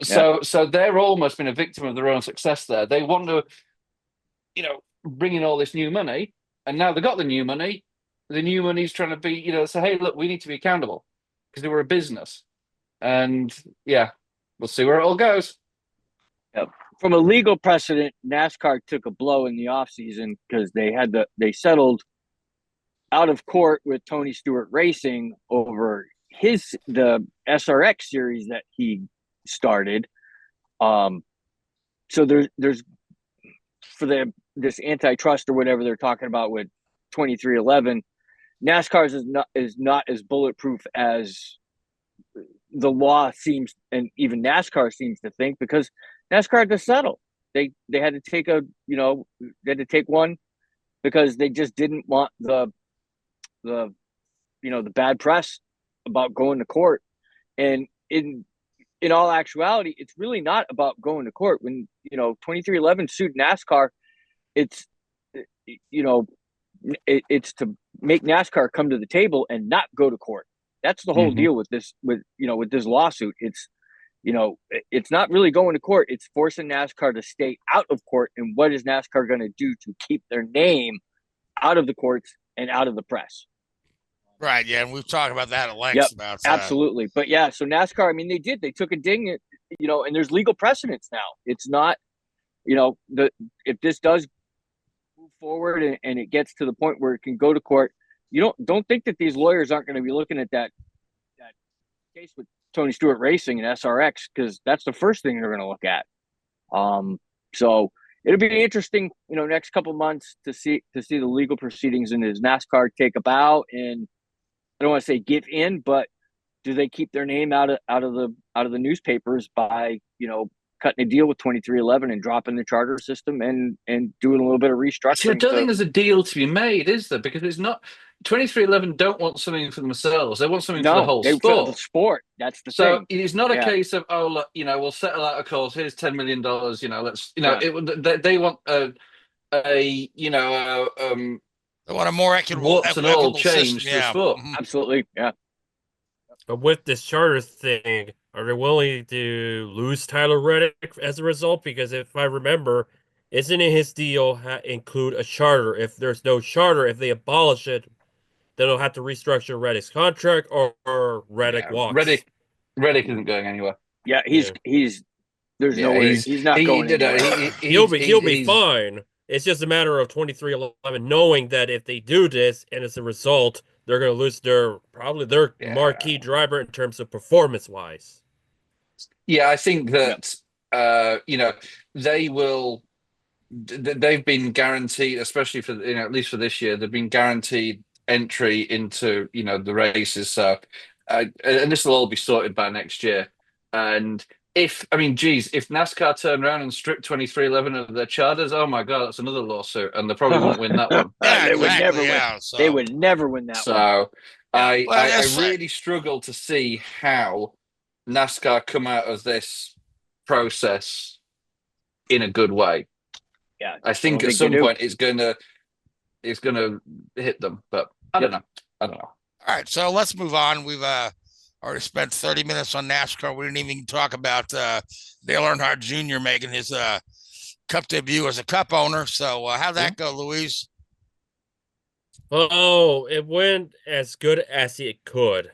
So they're almost been a victim of their own success there. They want to, bring in all this new money, and now they got the new money. The new money's trying to be, say, hey, look, we need to be accountable because they were a business. And yeah, we'll see where it all goes. Yep. From a legal precedent, NASCAR took a blow in the offseason because they settled out of court with Tony Stewart Racing over the SRX series that he started. So there's for this antitrust or whatever they're talking about with 2311, NASCAR is not as bulletproof as the law seems, and even NASCAR seems to think, because NASCAR had to settle. They had to take one because they just didn't want the bad press about going to court. And in all actuality, it's really not about going to court. When 2311 sued NASCAR, it's it's to make NASCAR come to the table and not go to court. That's the whole deal with this this lawsuit. It's it's not really going to court. It's forcing NASCAR to stay out of court. And what is NASCAR going to do to keep their name out of the courts and out of the press? Right. Yeah. And we've talked about that at length. Yep, absolutely. But yeah, so NASCAR, I mean, they took a ding, and there's legal precedents now. It's not, if this does move forward and it gets to the point where it can go to court, don't think that these lawyers aren't going to be looking at that case with Tony Stewart Racing and SRX, because that's the first thing they're going to look at. So it'll be interesting, next couple months to see the legal proceedings, and does NASCAR take a bow and, I don't want to say give in, but do they keep their name out of the newspapers by cutting a deal with 2311 and dropping the charter system and doing a little bit of restructuring? See, I don't think there's a deal to be made, is there? Because it's not 2311 don't want something for themselves; they want something for the whole sport. For the sport. That's the thing. So it's not a case of look, we'll settle out a cause. Here's $10 million. Let's they want they want a more equitable change to the sport. Absolutely, yeah. But with this charter thing, are they willing to lose Tyler Reddick as a result? Because if I remember, isn't it his deal include a charter? If there's no charter, if they abolish it, then they'll have to restructure Reddick's contract, or Reddick walks. Reddick isn't going anywhere. Yeah, he's there's no way he's not going anywhere. He'll be fine. It's just a matter of 2311 knowing that if they do this and as a result, they're going to lose their marquee driver in terms of performance-wise. Yeah, I think that they will. They've been guaranteed, especially for at least for this year, they've been guaranteed entry into the races. So, and this will all be sorted by next year. And if NASCAR turned around and stripped 2311 of their charters, oh my God, that's another lawsuit, and they probably won't win that one. They would never win. So. They would never win that one. So I really struggle to see how NASCAR come out of this process in a good way. Yeah, I think at some point it's gonna hit them, but I don't know. All right, so let's move on. We've already spent 30 minutes on NASCAR. We didn't even talk about Dale Earnhardt Jr. making his Cup debut as a Cup owner. So how'd that go, Louise? Oh, it went as good as it could.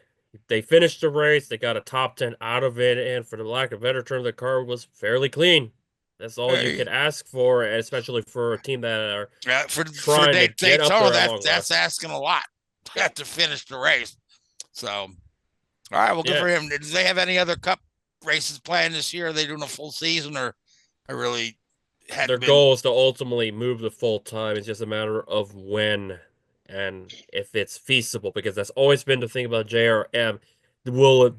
They finished the race. They got a top 10 out of it, and for the lack of a better term, the car was fairly clean. That's all you could ask for, especially for a team that are for trying to get up there. That's asking a lot to finish the race. So, all right, well, good for him. Do they have any other Cup races planned this year? Are they doing a full season, or really? Their goal is to ultimately move the full time. It's just a matter of when and if it's feasible, because that's always been the thing about JRM.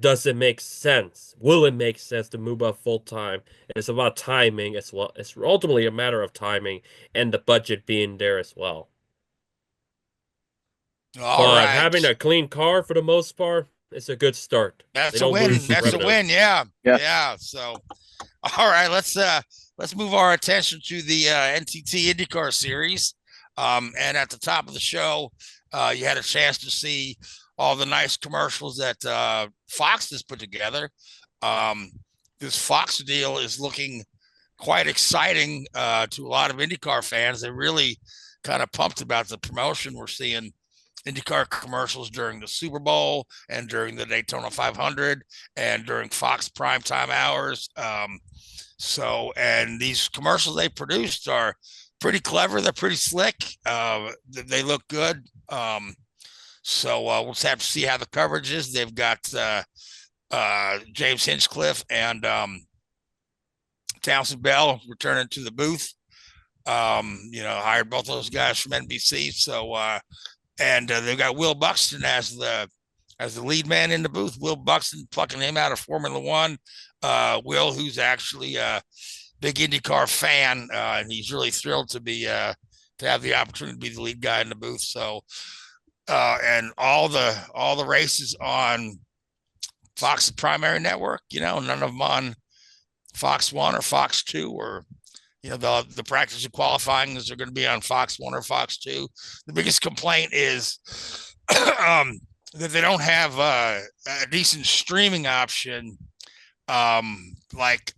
Does it make sense? Will it make sense to move up full time? It's about timing as well. It's ultimately a matter of timing and the budget being there as well. But having a clean car for the most part, it's a good start. That's a win. That's a win. Yeah. So, all right, let's move our attention to the NTT IndyCar series. And at the top of the show, you had a chance to see all the nice commercials that Fox has put together. This Fox deal is looking quite exciting to a lot of IndyCar fans. They're really kind of pumped about the promotion. We're seeing IndyCar commercials during the Super Bowl and during the Daytona 500 and during Fox primetime hours. And these commercials they produced are pretty clever. They're pretty slick. They look good. So we'll just have to see how the coverage is. They've got James Hinchcliffe and Townsend Bell returning to the booth. Hired both those guys from NBC. So and they've got Will Buxton as the lead man in the booth. Will Buxton, plucking him out of Formula One. Will, who's actually a big IndyCar fan, and he's really thrilled to have the opportunity to be the lead guy in the booth. So. And all the races on Fox's primary network, none of them on Fox 1 or Fox 2, or the practice and qualifying are going to be on Fox 1 or Fox 2. The biggest complaint is that they don't have a decent streaming option like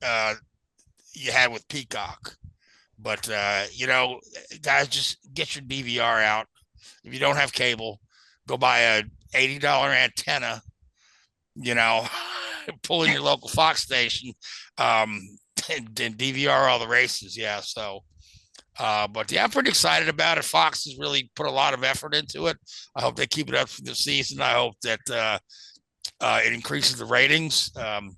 you had with Peacock. But guys, just get your DVR out. If you don't have cable, go buy a $80 antenna, pull in your local Fox station, and DVR all the races. Yeah. So, I'm pretty excited about it. Fox has really put a lot of effort into it. I hope they keep it up for the season. I hope that it increases the ratings. And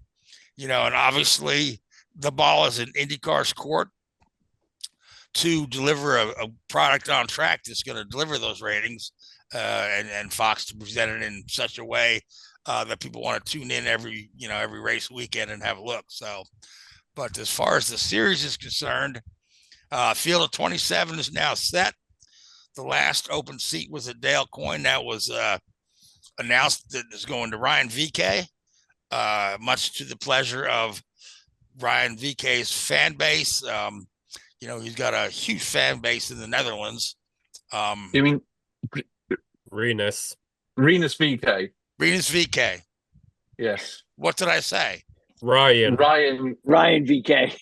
obviously the ball is in IndyCar's court to deliver a product on track that's going to deliver those ratings, and Fox to present it in such a way that people want to tune in every race weekend and have a look. So, but as far as the series is concerned, field of 27 is now set. The last open seat was at Dale Coyne. That was announced that it's going to Ryan VK, much to the pleasure of Ryan VK's fan base. He's got a huge fan base in the Netherlands. You mean Renus VK? Renus VK. Yes. What did I say? Ryan VK.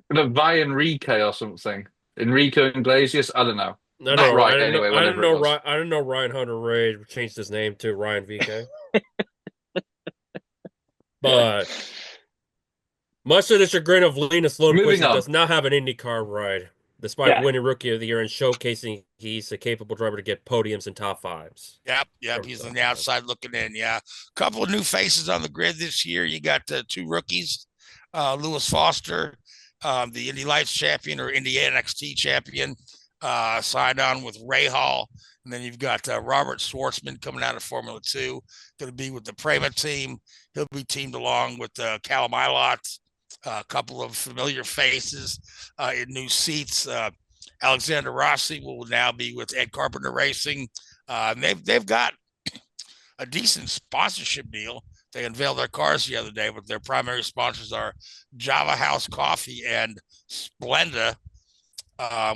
The Ryan Rique or something. Enrico Iglesias. I don't know. No, right. I Anyway, didn't know Ryan Hunter-Reay changed his name to Ryan VK. But much to the chagrin of Linus Lundqvist, he does not have an IndyCar ride, despite winning Rookie of the Year and showcasing he's a capable driver to get podiums and top fives. Yep. He's on the outside looking in. Yeah, a couple of new faces on the grid this year. You got two rookies, Lewis Foster, the Indy Lights champion or Indy NXT champion, signed on with Ray Hall. And then you've got Robert Schwartzman coming out of Formula 2, going to be with the Prema team. He'll be teamed along with Callum Ilott, a couple of familiar faces in new seats. Alexander Rossi will now be with Ed Carpenter Racing. They've got a decent sponsorship deal. They unveiled their cars the other day, but their primary sponsors are Java House Coffee and Splenda,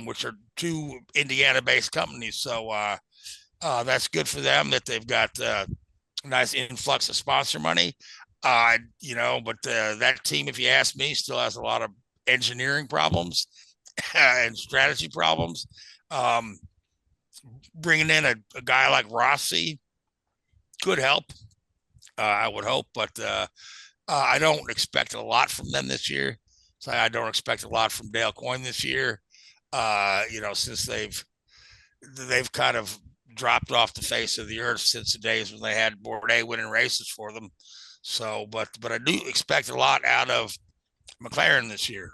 which are two Indiana-based companies. So that's good for them that they've got a nice influx of sponsor money. But that team, if you ask me, still has a lot of engineering problems and strategy problems. Bringing in a guy like Rossi could help, I would hope, but I don't expect a lot from them this year. So I don't expect a lot from Dale Coyne this year. Since they've kind of dropped off the face of the earth since the days when they had Bourdais winning races for them. So, but I do expect a lot out of McLaren this year.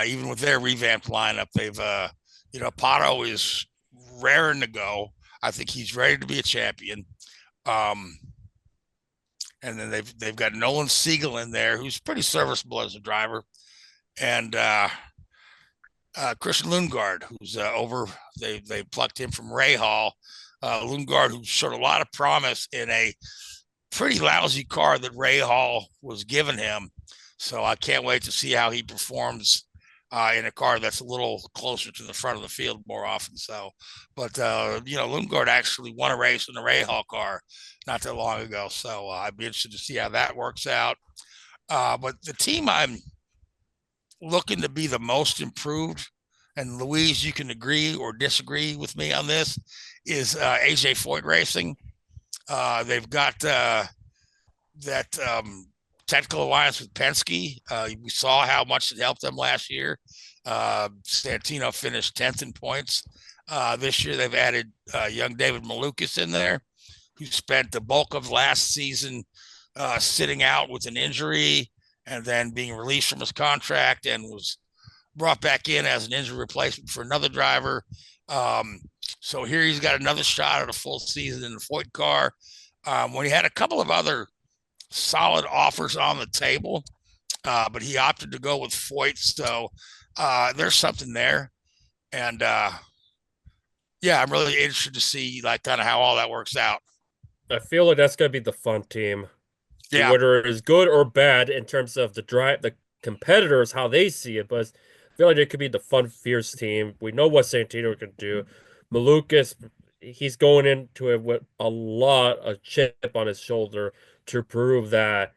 Even with their revamped lineup, they've, Pato is raring to go. I think he's ready to be a champion. And then they've got Nolan Siegel in there, who's pretty serviceable as a driver, and Christian Lundgaard, who's they plucked him from Ray Hall. Lundgaard, who showed a lot of promise in a pretty lousy car that Ray Hall was giving him. So I can't wait to see how he performs in a car that's a little closer to the front of the field more often. So, but Lundgaard actually won a race in the Ray Hall car not that long ago. So I'd be interested to see how that works out. But the team I'm looking to be the most improved, and Louise, you can agree or disagree with me on this, is AJ Foyt Racing. They've got that technical alliance with Penske. We saw how much it helped them last year. Santino finished 10th in points. This year they've added young David Malukas in there, who spent the bulk of last season sitting out with an injury and then being released from his contract and was brought back in as an injury replacement for another driver. So here he's got another shot at a full season in the Foyt car. When he had a couple of other solid offers on the table, but he opted to go with Foyt. So there's something there. And I'm really interested to see like kind of how all that works out. I feel like that's going to be the fun team. Yeah. Whether it is good or bad in terms of the competitors, how they see it, but I feel like it could be the fun, fierce team. We know what Santino can do. Malukas, he's going into it with a lot of chip on his shoulder to prove that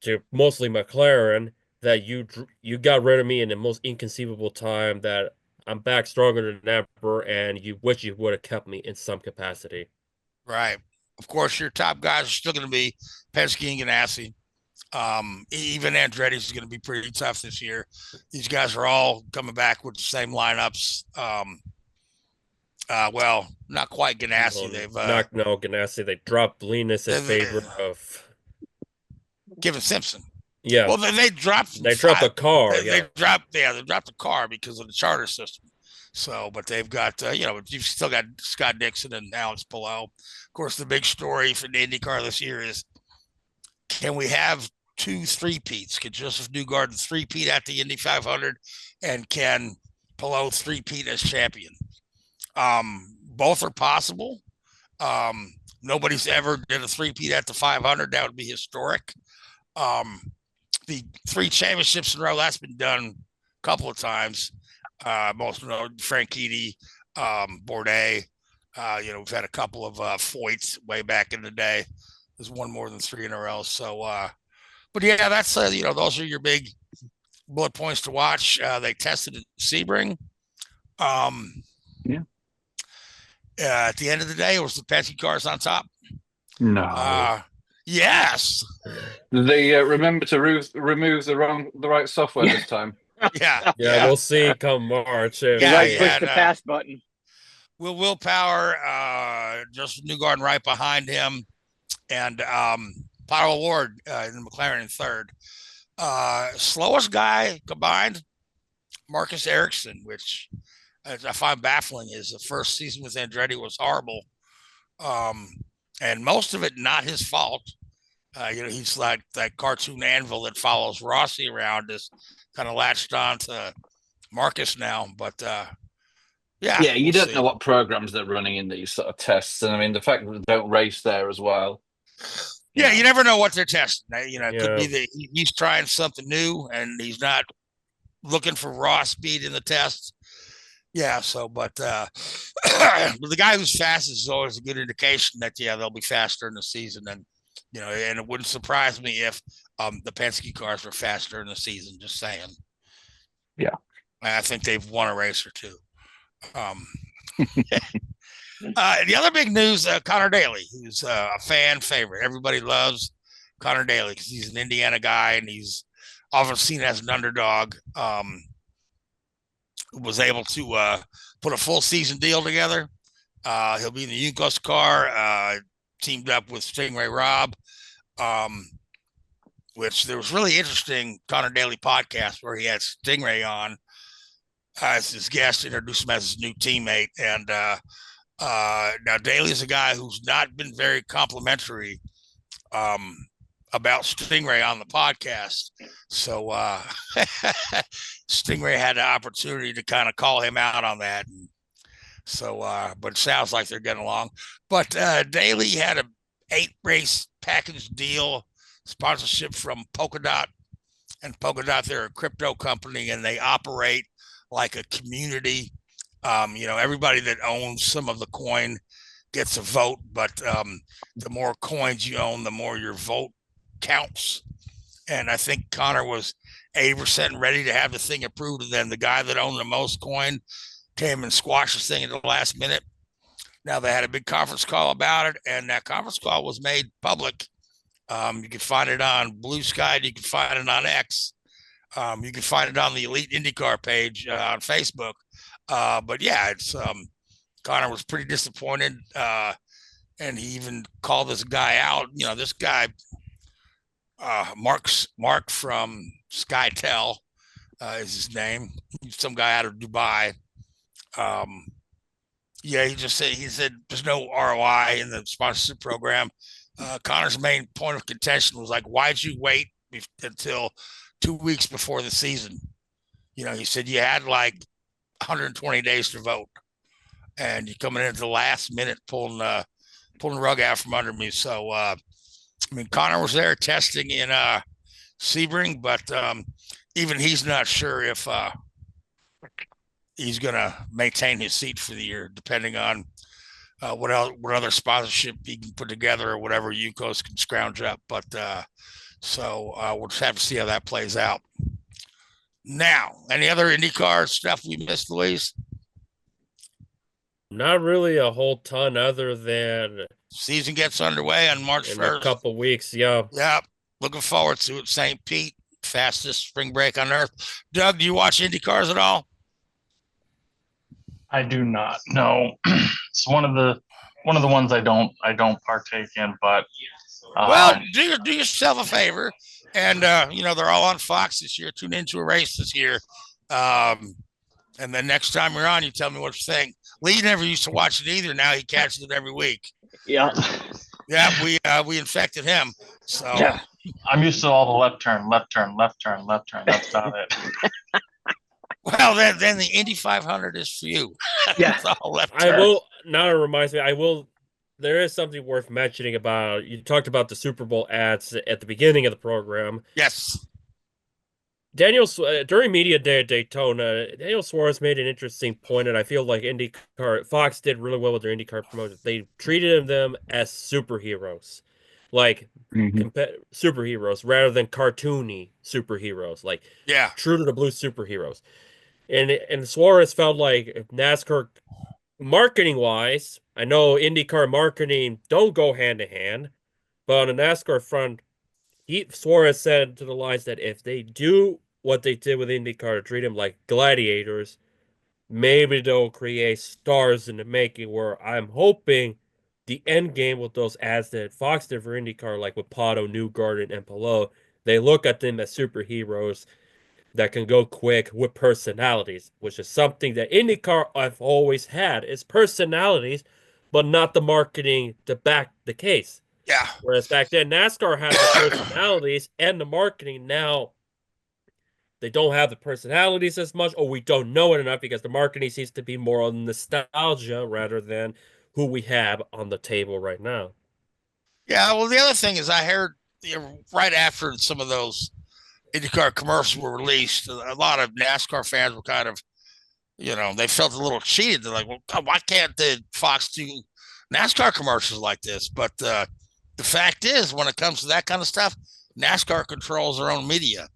to mostly McLaren that you got rid of me in the most inconceivable time, that I'm back stronger than ever, and you wish you would have kept me in some capacity. Right. Of course, your top guys are still going to be Penske and Ganassi. Even Andretti is going to be pretty tough this year. These guys are all coming back with the same lineups. Well, not quite Ganassi. Ganassi. They dropped Linus in favor of Kevin Simpson. Yeah. Well, they dropped the car. They dropped the car because of the charter system. So, but they've got, you've still got Scott Dixon and Alex Palou. Of course, the big story for the IndyCar this year is, can we have 2 three-peats? Can Joseph Newgarden three-peat at the Indy 500? And can Palou three-peat as champion? Both are possible. Nobody's ever did a three-peat at the 500. That would be historic. The 3 championships in a row, that's been done a couple of times. Most of them, Franchitti, Bourdais. We've had a couple of Foyts way back in the day. There's one more than 3 in a row. So, but yeah, that's those are your big bullet points to watch. They tested at Sebring. At the end of the day, it was the Penske cars on top. No. Yes. Did they remember to remove the right software this time? Yeah. We'll see come March. Push the pass button. Will Power, Joseph Newgarden right behind him, and Pato O'Ward in McLaren in third. Slowest guy combined, Marcus Ericsson, which I find baffling is the first season with Andretti was horrible. And most of it not his fault. He's like that cartoon anvil that follows Rossi around, is kind of latched on to Marcus now. But you we'll don't see. know what programs they're running in these sort of tests. And I mean, the fact that they don't race there as well. Yeah, you never know what they're testing. It could be that he's trying something new and he's not looking for raw speed in the test. Yeah, but the guy who's fastest is always a good indication that they'll be faster in the season. And and it wouldn't surprise me if the Penske cars were faster in the season. Just saying. Yeah, I think they've won a race or two. The other big news, Connor Daly, who's a fan favorite. Everybody loves Connor Daly because he's an Indiana guy and he's often seen as an underdog. Was able to put a full season deal together. He'll be in the Yukos car, teamed up with Stingray Robb, which there was really interesting Connor Daly podcast where he had Stingray on as his guest, introduced him as his new teammate. And now Daly is a guy who's not been very complimentary about Stingray on the podcast. So Stingray had the opportunity to kind of call him out on that. And so, but it sounds like they're getting along. But Daly had a 8-race package deal, sponsorship from Polkadot. And Polkadot, they're a crypto company and they operate like a community. Everybody that owns some of the coin gets a vote, but the more coins you own, the more your vote counts. And I think Connor was 80% ready to have the thing approved, and then the guy that owned the most coin came and squashed the thing at the last minute. Now they had a big conference call about it, and that conference call was made public. You can find it on Blue Sky. You can find it on X. You can find it on the Elite IndyCar page on Facebook. But yeah, it's Connor was pretty disappointed, and he even called this guy out. This guy, Mark from SkyTel is his name. He's some guy out of Dubai. He said there's no ROI in the sponsorship program. Connor's main point of contention was like, why'd you wait until 2 weeks before the season? He said you had like 120 days to vote, and you're coming in at the last minute pulling the rug out from under me. So, Connor was there testing in Sebring, but even he's not sure if he's going to maintain his seat for the year, depending on what other sponsorship he can put together or whatever Yukos can scrounge up. But we'll just have to see how that plays out. Now, any other IndyCar stuff we missed, Luis? Not really a whole ton other than season gets underway on March 1st. In a couple weeks, yeah. Yeah, looking forward to it. St. Pete, fastest spring break on earth. Doug, do you watch IndyCars at all? I do not. No, it's one of the ones I don't partake in. But well, do yourself a favor, and they're all on Fox this year. Tune into a race this year, and then next time you're on, you tell me what you think. Lee never used to watch it either. Now he catches it every week. Yeah. Yeah, we infected him. So yeah. I'm used to all the left turn. That's about it. Well, then the Indy 500 is for you. Yeah. I will. Now it reminds me. There is something worth mentioning about. You talked about the Super Bowl ads at the beginning of the program. Yes. During Media Day at Daytona, Daniel Suarez made an interesting point, and I feel like Fox did really well with their IndyCar promotion. They treated them as superheroes, like superheroes rather than cartoony superheroes, like true to the blue superheroes. And Suarez felt like if NASCAR, marketing wise, I know IndyCar marketing don't go hand in hand, but on the NASCAR front, Suarez said to the lines that if they do what they did with IndyCar to treat them like gladiators, maybe they'll create stars in the making, where I'm hoping the end game with those ads that Fox did for IndyCar, like with Pato, Newgarden, and Palou, they look at them as superheroes that can go quick with personalities, which is something that IndyCar I've always had, is personalities, but not the marketing to back the case. Yeah. Whereas back then, NASCAR had the personalities and the marketing. Now, they don't have the personalities as much, or we don't know it enough because the marketing seems to be more on nostalgia rather than who we have on the table right now. Yeah, well, the other thing is I heard right after some of those IndyCar commercials were released, a lot of NASCAR fans were kind of, they felt a little cheated. They're like, well, why can't the Fox do NASCAR commercials like this? But the fact is, when it comes to that kind of stuff, NASCAR controls their own media.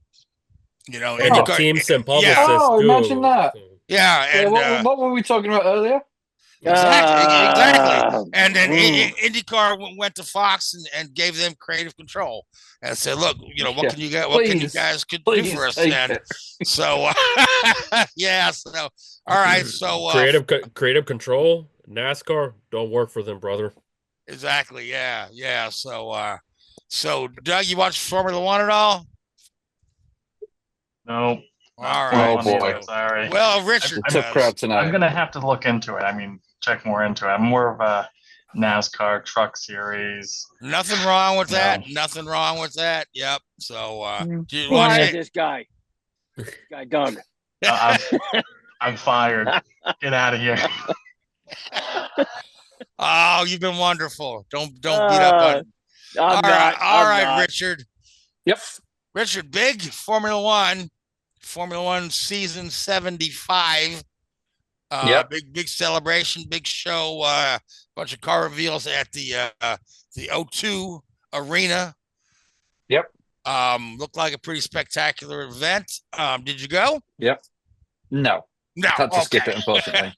And the teams and publicists imagine that. Yeah, and what were we talking about earlier? Exactly. And then IndyCar went to Fox and gave them creative control and said, "Look, what can you guys, do for us?" And so, yeah. So, all right. So, creative control. NASCAR don't work for them, brother. Exactly. Yeah. Yeah. So, Doug, you watch Formula One at all? No. All right. Oh boy. Sorry. Well, Richard, tough crowd tonight. I'm gonna have to look into it. I mean, check more into it. I'm more of a NASCAR Truck Series. Nothing wrong with that. Nothing wrong with that. Yep. So, do you Watch watch it? this guy. Doug. I'm fired. Get out of here. Oh, you've been wonderful. Don't beat up on. All right, Richard. Yep. Richard, big Formula One season 75. Big celebration, big show, bunch of car reveals at the O2 Arena. Yep. Looked like a pretty spectacular event. Did you go? Yep. No. Had to skip it, unfortunately.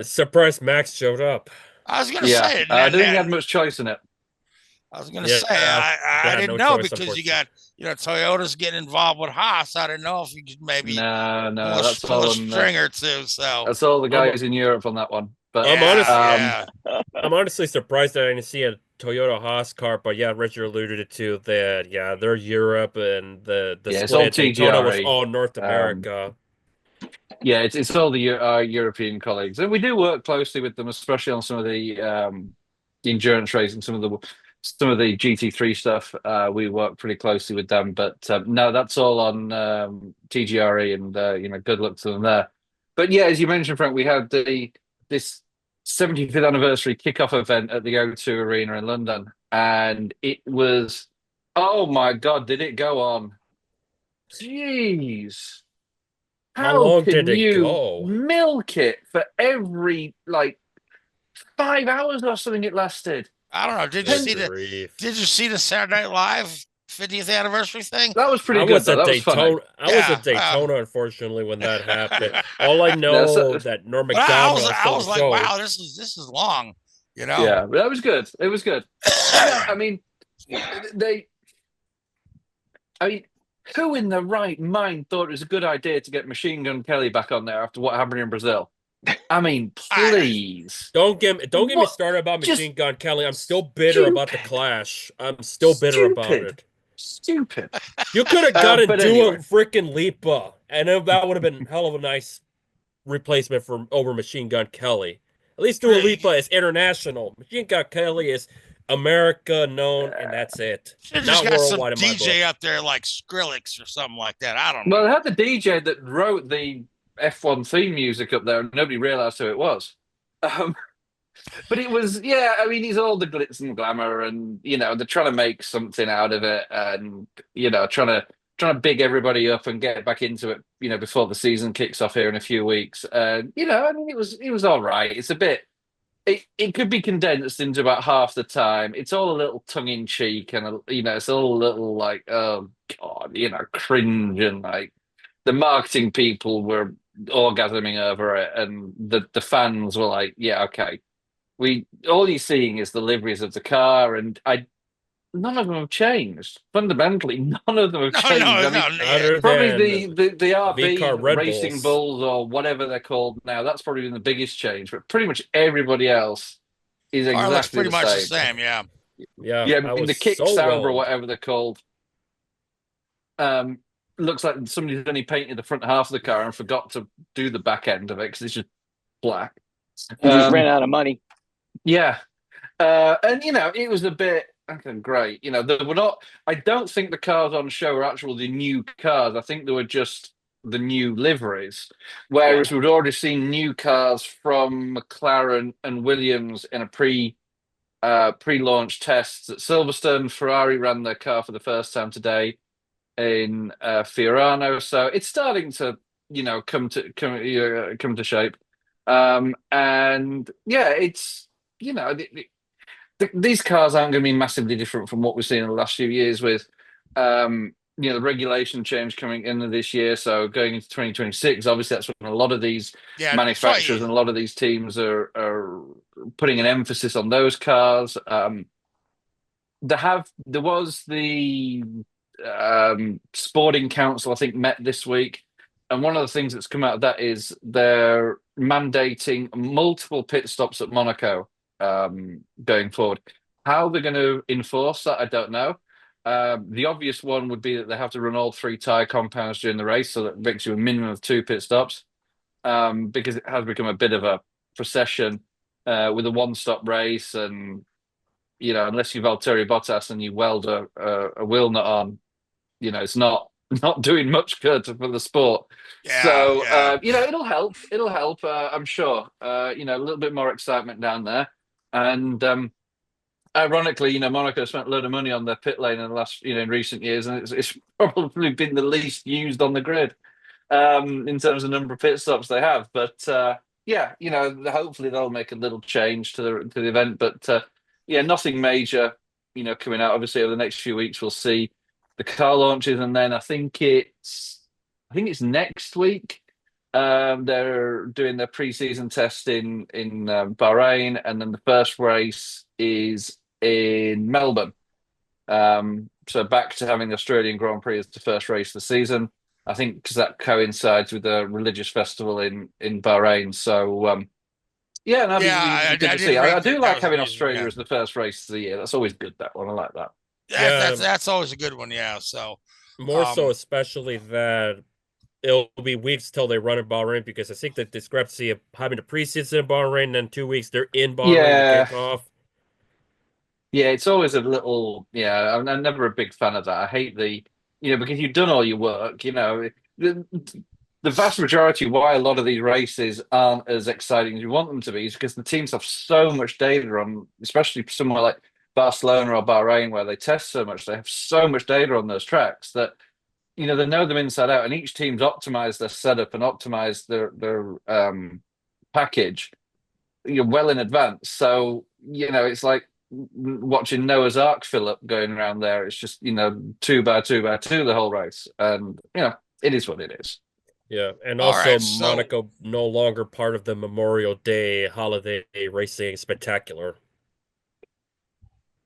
Surprise Max showed up. I was gonna say I didn't have much choice in it. I was gonna say I didn't know because you got Toyota's getting involved with Haas. I didn't know if you could maybe that's pull all a string or two. So that's all the guys in Europe on that one. But I'm honestly surprised that I didn't see a Toyota Haas car. But yeah, Richard alluded to that. Yeah, they're Europe and the split at Daytona was all North America. It's all the European colleagues, and we do work closely with them, especially on some of the endurance racing, some of the GT3 stuff. We work pretty closely with them, but no, that's all on TGRE, and good luck to them there. But yeah, as you mentioned, Frank, we had this 75th anniversary kickoff event at the O2 Arena in London, and it was, oh my God, did it go on? Jeez. How long did it go? Milk it for every 5 hours or something it lasted? I don't know. Did you see the Saturday Night Live 50th anniversary thing? That was pretty good. I was at Daytona, unfortunately, when that happened. All I know that Norm Macdonald. I was like, wow, this is long. Yeah, but that was good. It was good. I mean, who in the right mind thought it was a good idea to get Machine Gun Kelly back on there after what happened in Brazil? I mean, please. Don't get me started about Machine Gun Kelly. I'm still bitter about the clash. I'm still bitter about it. Stupid. You could have got to do a freaking Lipa, and that would have been a hell of a nice replacement over Machine Gun Kelly. At least do a Lipa as international. Machine Gun Kelly is America known, and that's it. Should just got some DJ up there like Skrillex or something like that. I don't know. Well, they had the DJ that wrote the F1 theme music up there, and nobody realized who it was. But it was, he's all the glitz and glamour, and they're trying to make something out of it, and trying to big everybody up and get back into it, before the season kicks off here in a few weeks. It was all right. It's a bit. It could be condensed into about half the time. It's all a little tongue in cheek, and it's all a little like, oh God, cringe, and the marketing people were orgasming over it, and the fans were like, yeah, okay. All you're seeing is the liveries of the car, and none of them have changed. Fundamentally, none of them have changed. Probably the RB Racing Bulls or whatever they're called now. That's probably been the biggest change. But pretty much everybody else is exactly pretty much the same. Yeah. The Kick Sauber or whatever they're called. looks like somebody's only painted the front half of the car and forgot to do the back end of it because it's just black. He just ran out of money. Yeah. And, it was a bit great. There were not, I don't think the cars on show were actually the new cars. I think they were just the new liveries. Whereas we'd already seen new cars from McLaren and Williams in a pre-launch tests at Silverstone. Ferrari ran their car for the first time today in Fiorano. So it's starting to, come to shape. And yeah, it's, these cars aren't going to be massively different from what we've seen in the last few years with, the regulation change coming into this year. So going into 2026, obviously that's when a lot of these manufacturers and a lot of these teams are putting an emphasis on those cars. There was the Sporting Council, I think, met this week. And one of the things that's come out of that is they're mandating multiple pit stops at Monaco going forward. How they're going to enforce that, I don't know. The obvious one would be that they have to run all 3 tyre compounds during the race, so that makes you a minimum of 2 pit stops, because it has become a bit of a procession with a one-stop race, and unless you're Valtteri Bottas and you weld a wheel nut on, it's not doing much good for the sport. It'll help. It'll help. I'm sure. A little bit more excitement down there, and ironically, Monaco spent a load of money on their pit lane in the last, in recent years, and it's probably been the least used on the grid in terms of number of pit stops they have. But hopefully they'll make a little change to the event. But nothing major, coming out. Obviously, over the next few weeks, we'll see the car launches, and then I think it's next week. They're doing their pre-season test in Bahrain, and then the first race is in Melbourne. So back to having the Australian Grand Prix as the first race of the season. I think because that coincides with the religious festival in Bahrain. So I do like having Australia as the first race of the year. That's always good. That one, I like that. That's always a good one. Yeah. So more so, especially that it'll be weeks till they run in Bahrain, because I think the discrepancy of having the preseason in Bahrain and then 2 weeks they're in Bahrain to kick off. Yeah, it's always a little. Yeah, I'm never a big fan of that. I hate because you've done all your work. The vast majority why a lot of these races aren't as exciting as you want them to be is because the teams have so much data on, especially somewhere like Barcelona or Bahrain where they test so much. They have so much data on those tracks that they know them inside out, and each team's optimized their setup and optimized their package well in advance. So it's like watching Noah's Ark fill up going around there. It's just 2 by 2 by 2 the whole race, and it is what it is. Yeah, and also Monaco no longer part of the Memorial Day holiday racing spectacular.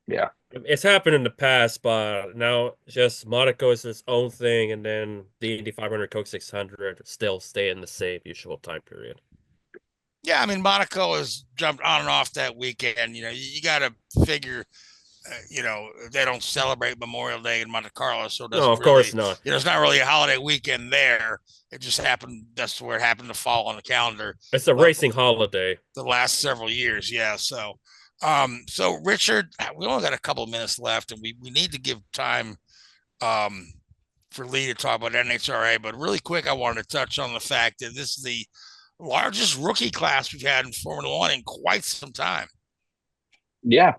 Yeah, it's happened in the past, but now just Monaco is its own thing, and then the Indy 500, Coke 600 still stay in the same usual time period. Yeah, I mean, Monaco has jumped on and off that weekend. You got to figure, they don't celebrate Memorial Day in Monte Carlo, so no, of course not. It's not really a holiday weekend there. It just happened. That's where it happened to fall on the calendar. It's a racing holiday. The last several years, yeah. So Richard, we only got a couple of minutes left, and we need to give time for Lee to talk about NHRA. But really quick, I wanted to touch on the fact that this is the largest rookie class we've had in Formula One in quite some time. Yeah.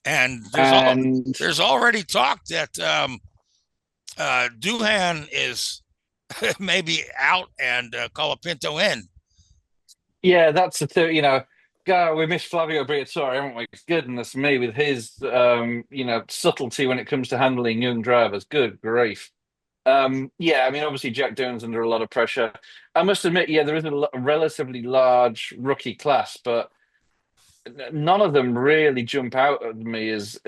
And there's already talk that Duhan is maybe out and Colapinto in. Yeah, that's the thing, God, we missed Flavio Briatore, haven't we? Goodness me, with his subtlety when it comes to handling young drivers. Good grief. Obviously Jack Doohan's under a lot of pressure. I must admit, there is a relatively large rookie class, but none of them really jump out at me as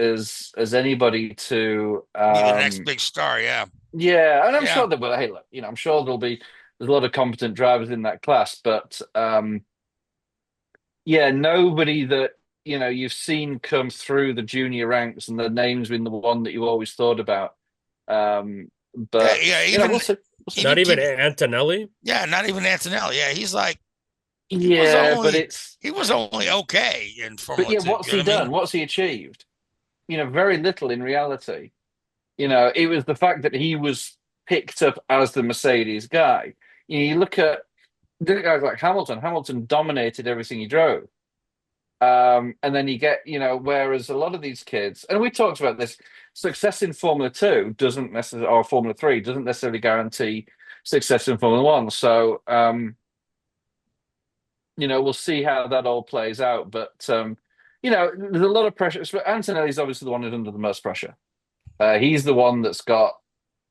anybody to the next big star. Yeah, and I'm sure there will. Hey, look, I'm sure there's a lot of competent drivers in that class, but nobody that you've seen come through the junior ranks and the name's been the one that you always thought about. But even not even Antonelli. Yeah, not even Antonelli. Yeah, he's like, he was only okay in Formula But yeah, 2, what's you know he what I done? mean? What's he achieved? Very little in reality. It was the fact that he was picked up as the Mercedes guy. You look at guys like Hamilton. Hamilton dominated everything he drove. And then you get, whereas a lot of these kids, and we talked about this, success in Formula 2 doesn't necessarily, or Formula 3 doesn't necessarily guarantee success in Formula 1. So, we'll see how that all plays out. But, there's a lot of pressure. Antonelli's obviously the one who's under the most pressure. He's the one that's got,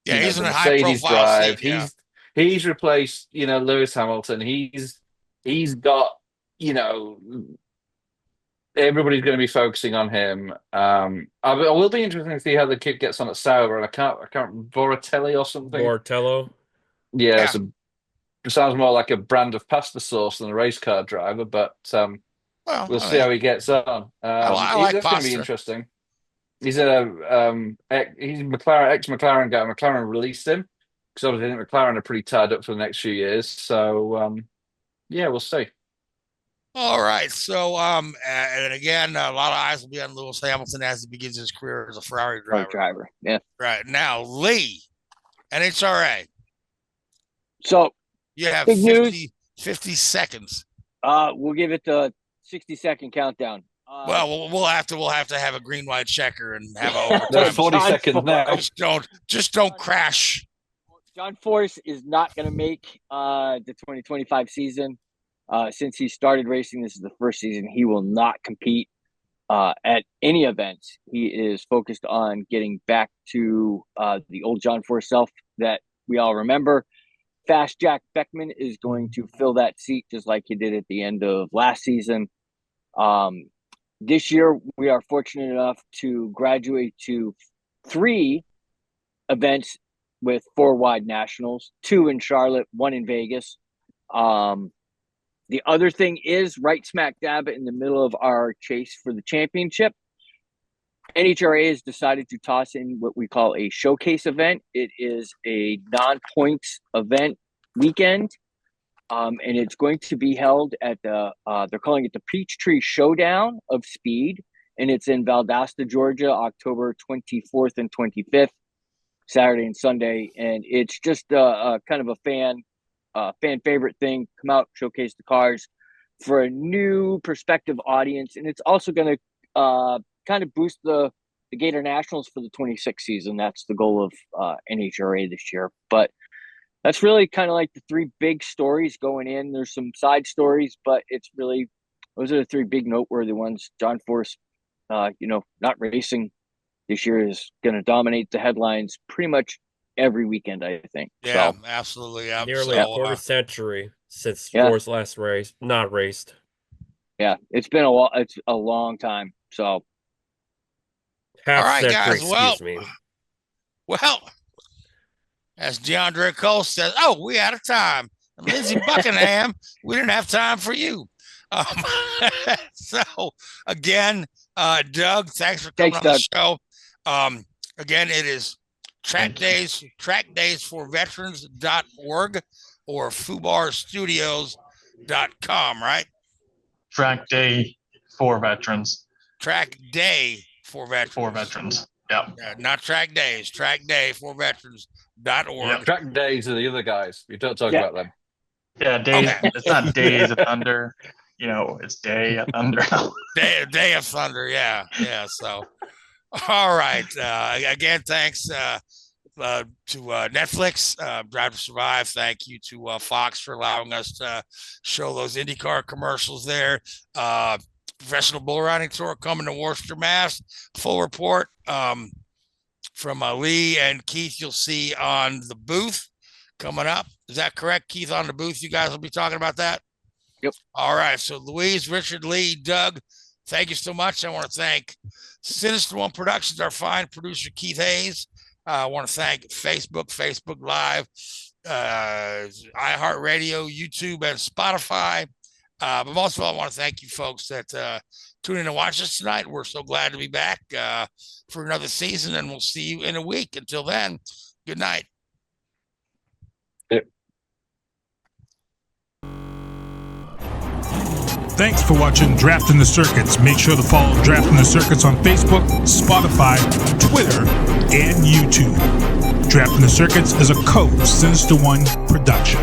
he's in the a Mercedes high-profile drive. seat, He's replaced, Lewis Hamilton. He's got, everybody's going to be focusing on him. I will be interested to see how the kid gets on at Sauber. And I can't Boratelli or something. Boratello. Yeah. It sounds more like a brand of pasta sauce than a race car driver, but we'll see how he gets on. I like that's going to be interesting. He's he's McLaren, ex-McLaren guy. McLaren released him because obviously I think McLaren are pretty tied up for the next few years. So we'll see. All right. So, and again, a lot of eyes will be on Lewis Hamilton as he begins his career as a Ferrari driver. Yeah. Right. Now, Lee, NHRA. So, you have 50 seconds. We'll give it the 60-second countdown. Well, we'll have to have a green white checker and have a There's 40 seconds now. Just don't crash. John Force is not going to make the 2025 season. Since he started racing, this is the first season. He will not compete at any events. He is focused on getting back to the old John Force self that we all remember. Fast Jack Beckman is going to fill that seat just like he did at the end of last season. This year, we are fortunate enough to graduate to 3 events with 4 wide nationals, 2 in Charlotte, 1 in Vegas. The other thing is right smack dab in the middle of our chase for the championship. NHRA has decided to toss in what we call a showcase event. It is a non-points event weekend. And it's going to be held at they're calling it the Peachtree Showdown of Speed. And it's in Valdosta, Georgia, October 24th and 25th, Saturday and Sunday. And it's just a kind of a fan favorite thing. Come out, showcase the cars for a new prospective audience. And it's also going to kind of boost the Gator Nationals for the 26th season. That's the goal of NHRA this year. But that's really kind of like the 3 big stories going in. There's some side stories, but it's really, those are the 3 big noteworthy ones. John Force, not racing this year is going to dominate the headlines pretty much every weekend, I think. Yeah, so, absolutely. Nearly a quarter century since Force last not raced. Yeah, it's been it's a long time. So, all right, guys. Well, as DeAndre Cole says, we out of time. And Lindsey Buckingham, we didn't have time for you. So again, Doug, thanks for coming on the show. Again, it is trackdaysforveterans.org or fubarstudios.com, right? Track Day for Veterans. Track Day for Veterans. For Veterans. Yeah. Not Track Days. Track Day for Veterans.org. Yeah, Track Days are the other guys. We don't talk about them. Yeah, Days. Okay. It's not Days of Thunder. It's Day of Thunder. Day of Thunder. Yeah. So, all right. Again, thanks to Netflix, Drive to Survive. Thank you to Fox for allowing us to show those IndyCar commercials there. Professional Bull Riding Tour coming to Worcester, Mass. Full report from Lee and Keith. You'll see on the booth coming up. Is that correct, Keith? On the booth, you guys will be talking about that? Yep. All right. So Louise, Richard, Lee, Doug, thank you so much. I want to thank Sinister One Productions, our fine producer, Keith Hayes. I want to thank Facebook Live, iHeartRadio, YouTube, and Spotify. But most of all, I want to thank you folks that tune in and watch us tonight. We're so glad to be back for another season, and we'll see you in a week. Until then, Good night. Thanks for watching Drafting the Circuits. Make sure to follow Drafting the Circuits on Facebook, Spotify, Twitter, and YouTube. Drafting the Circuits is a Sinister One production.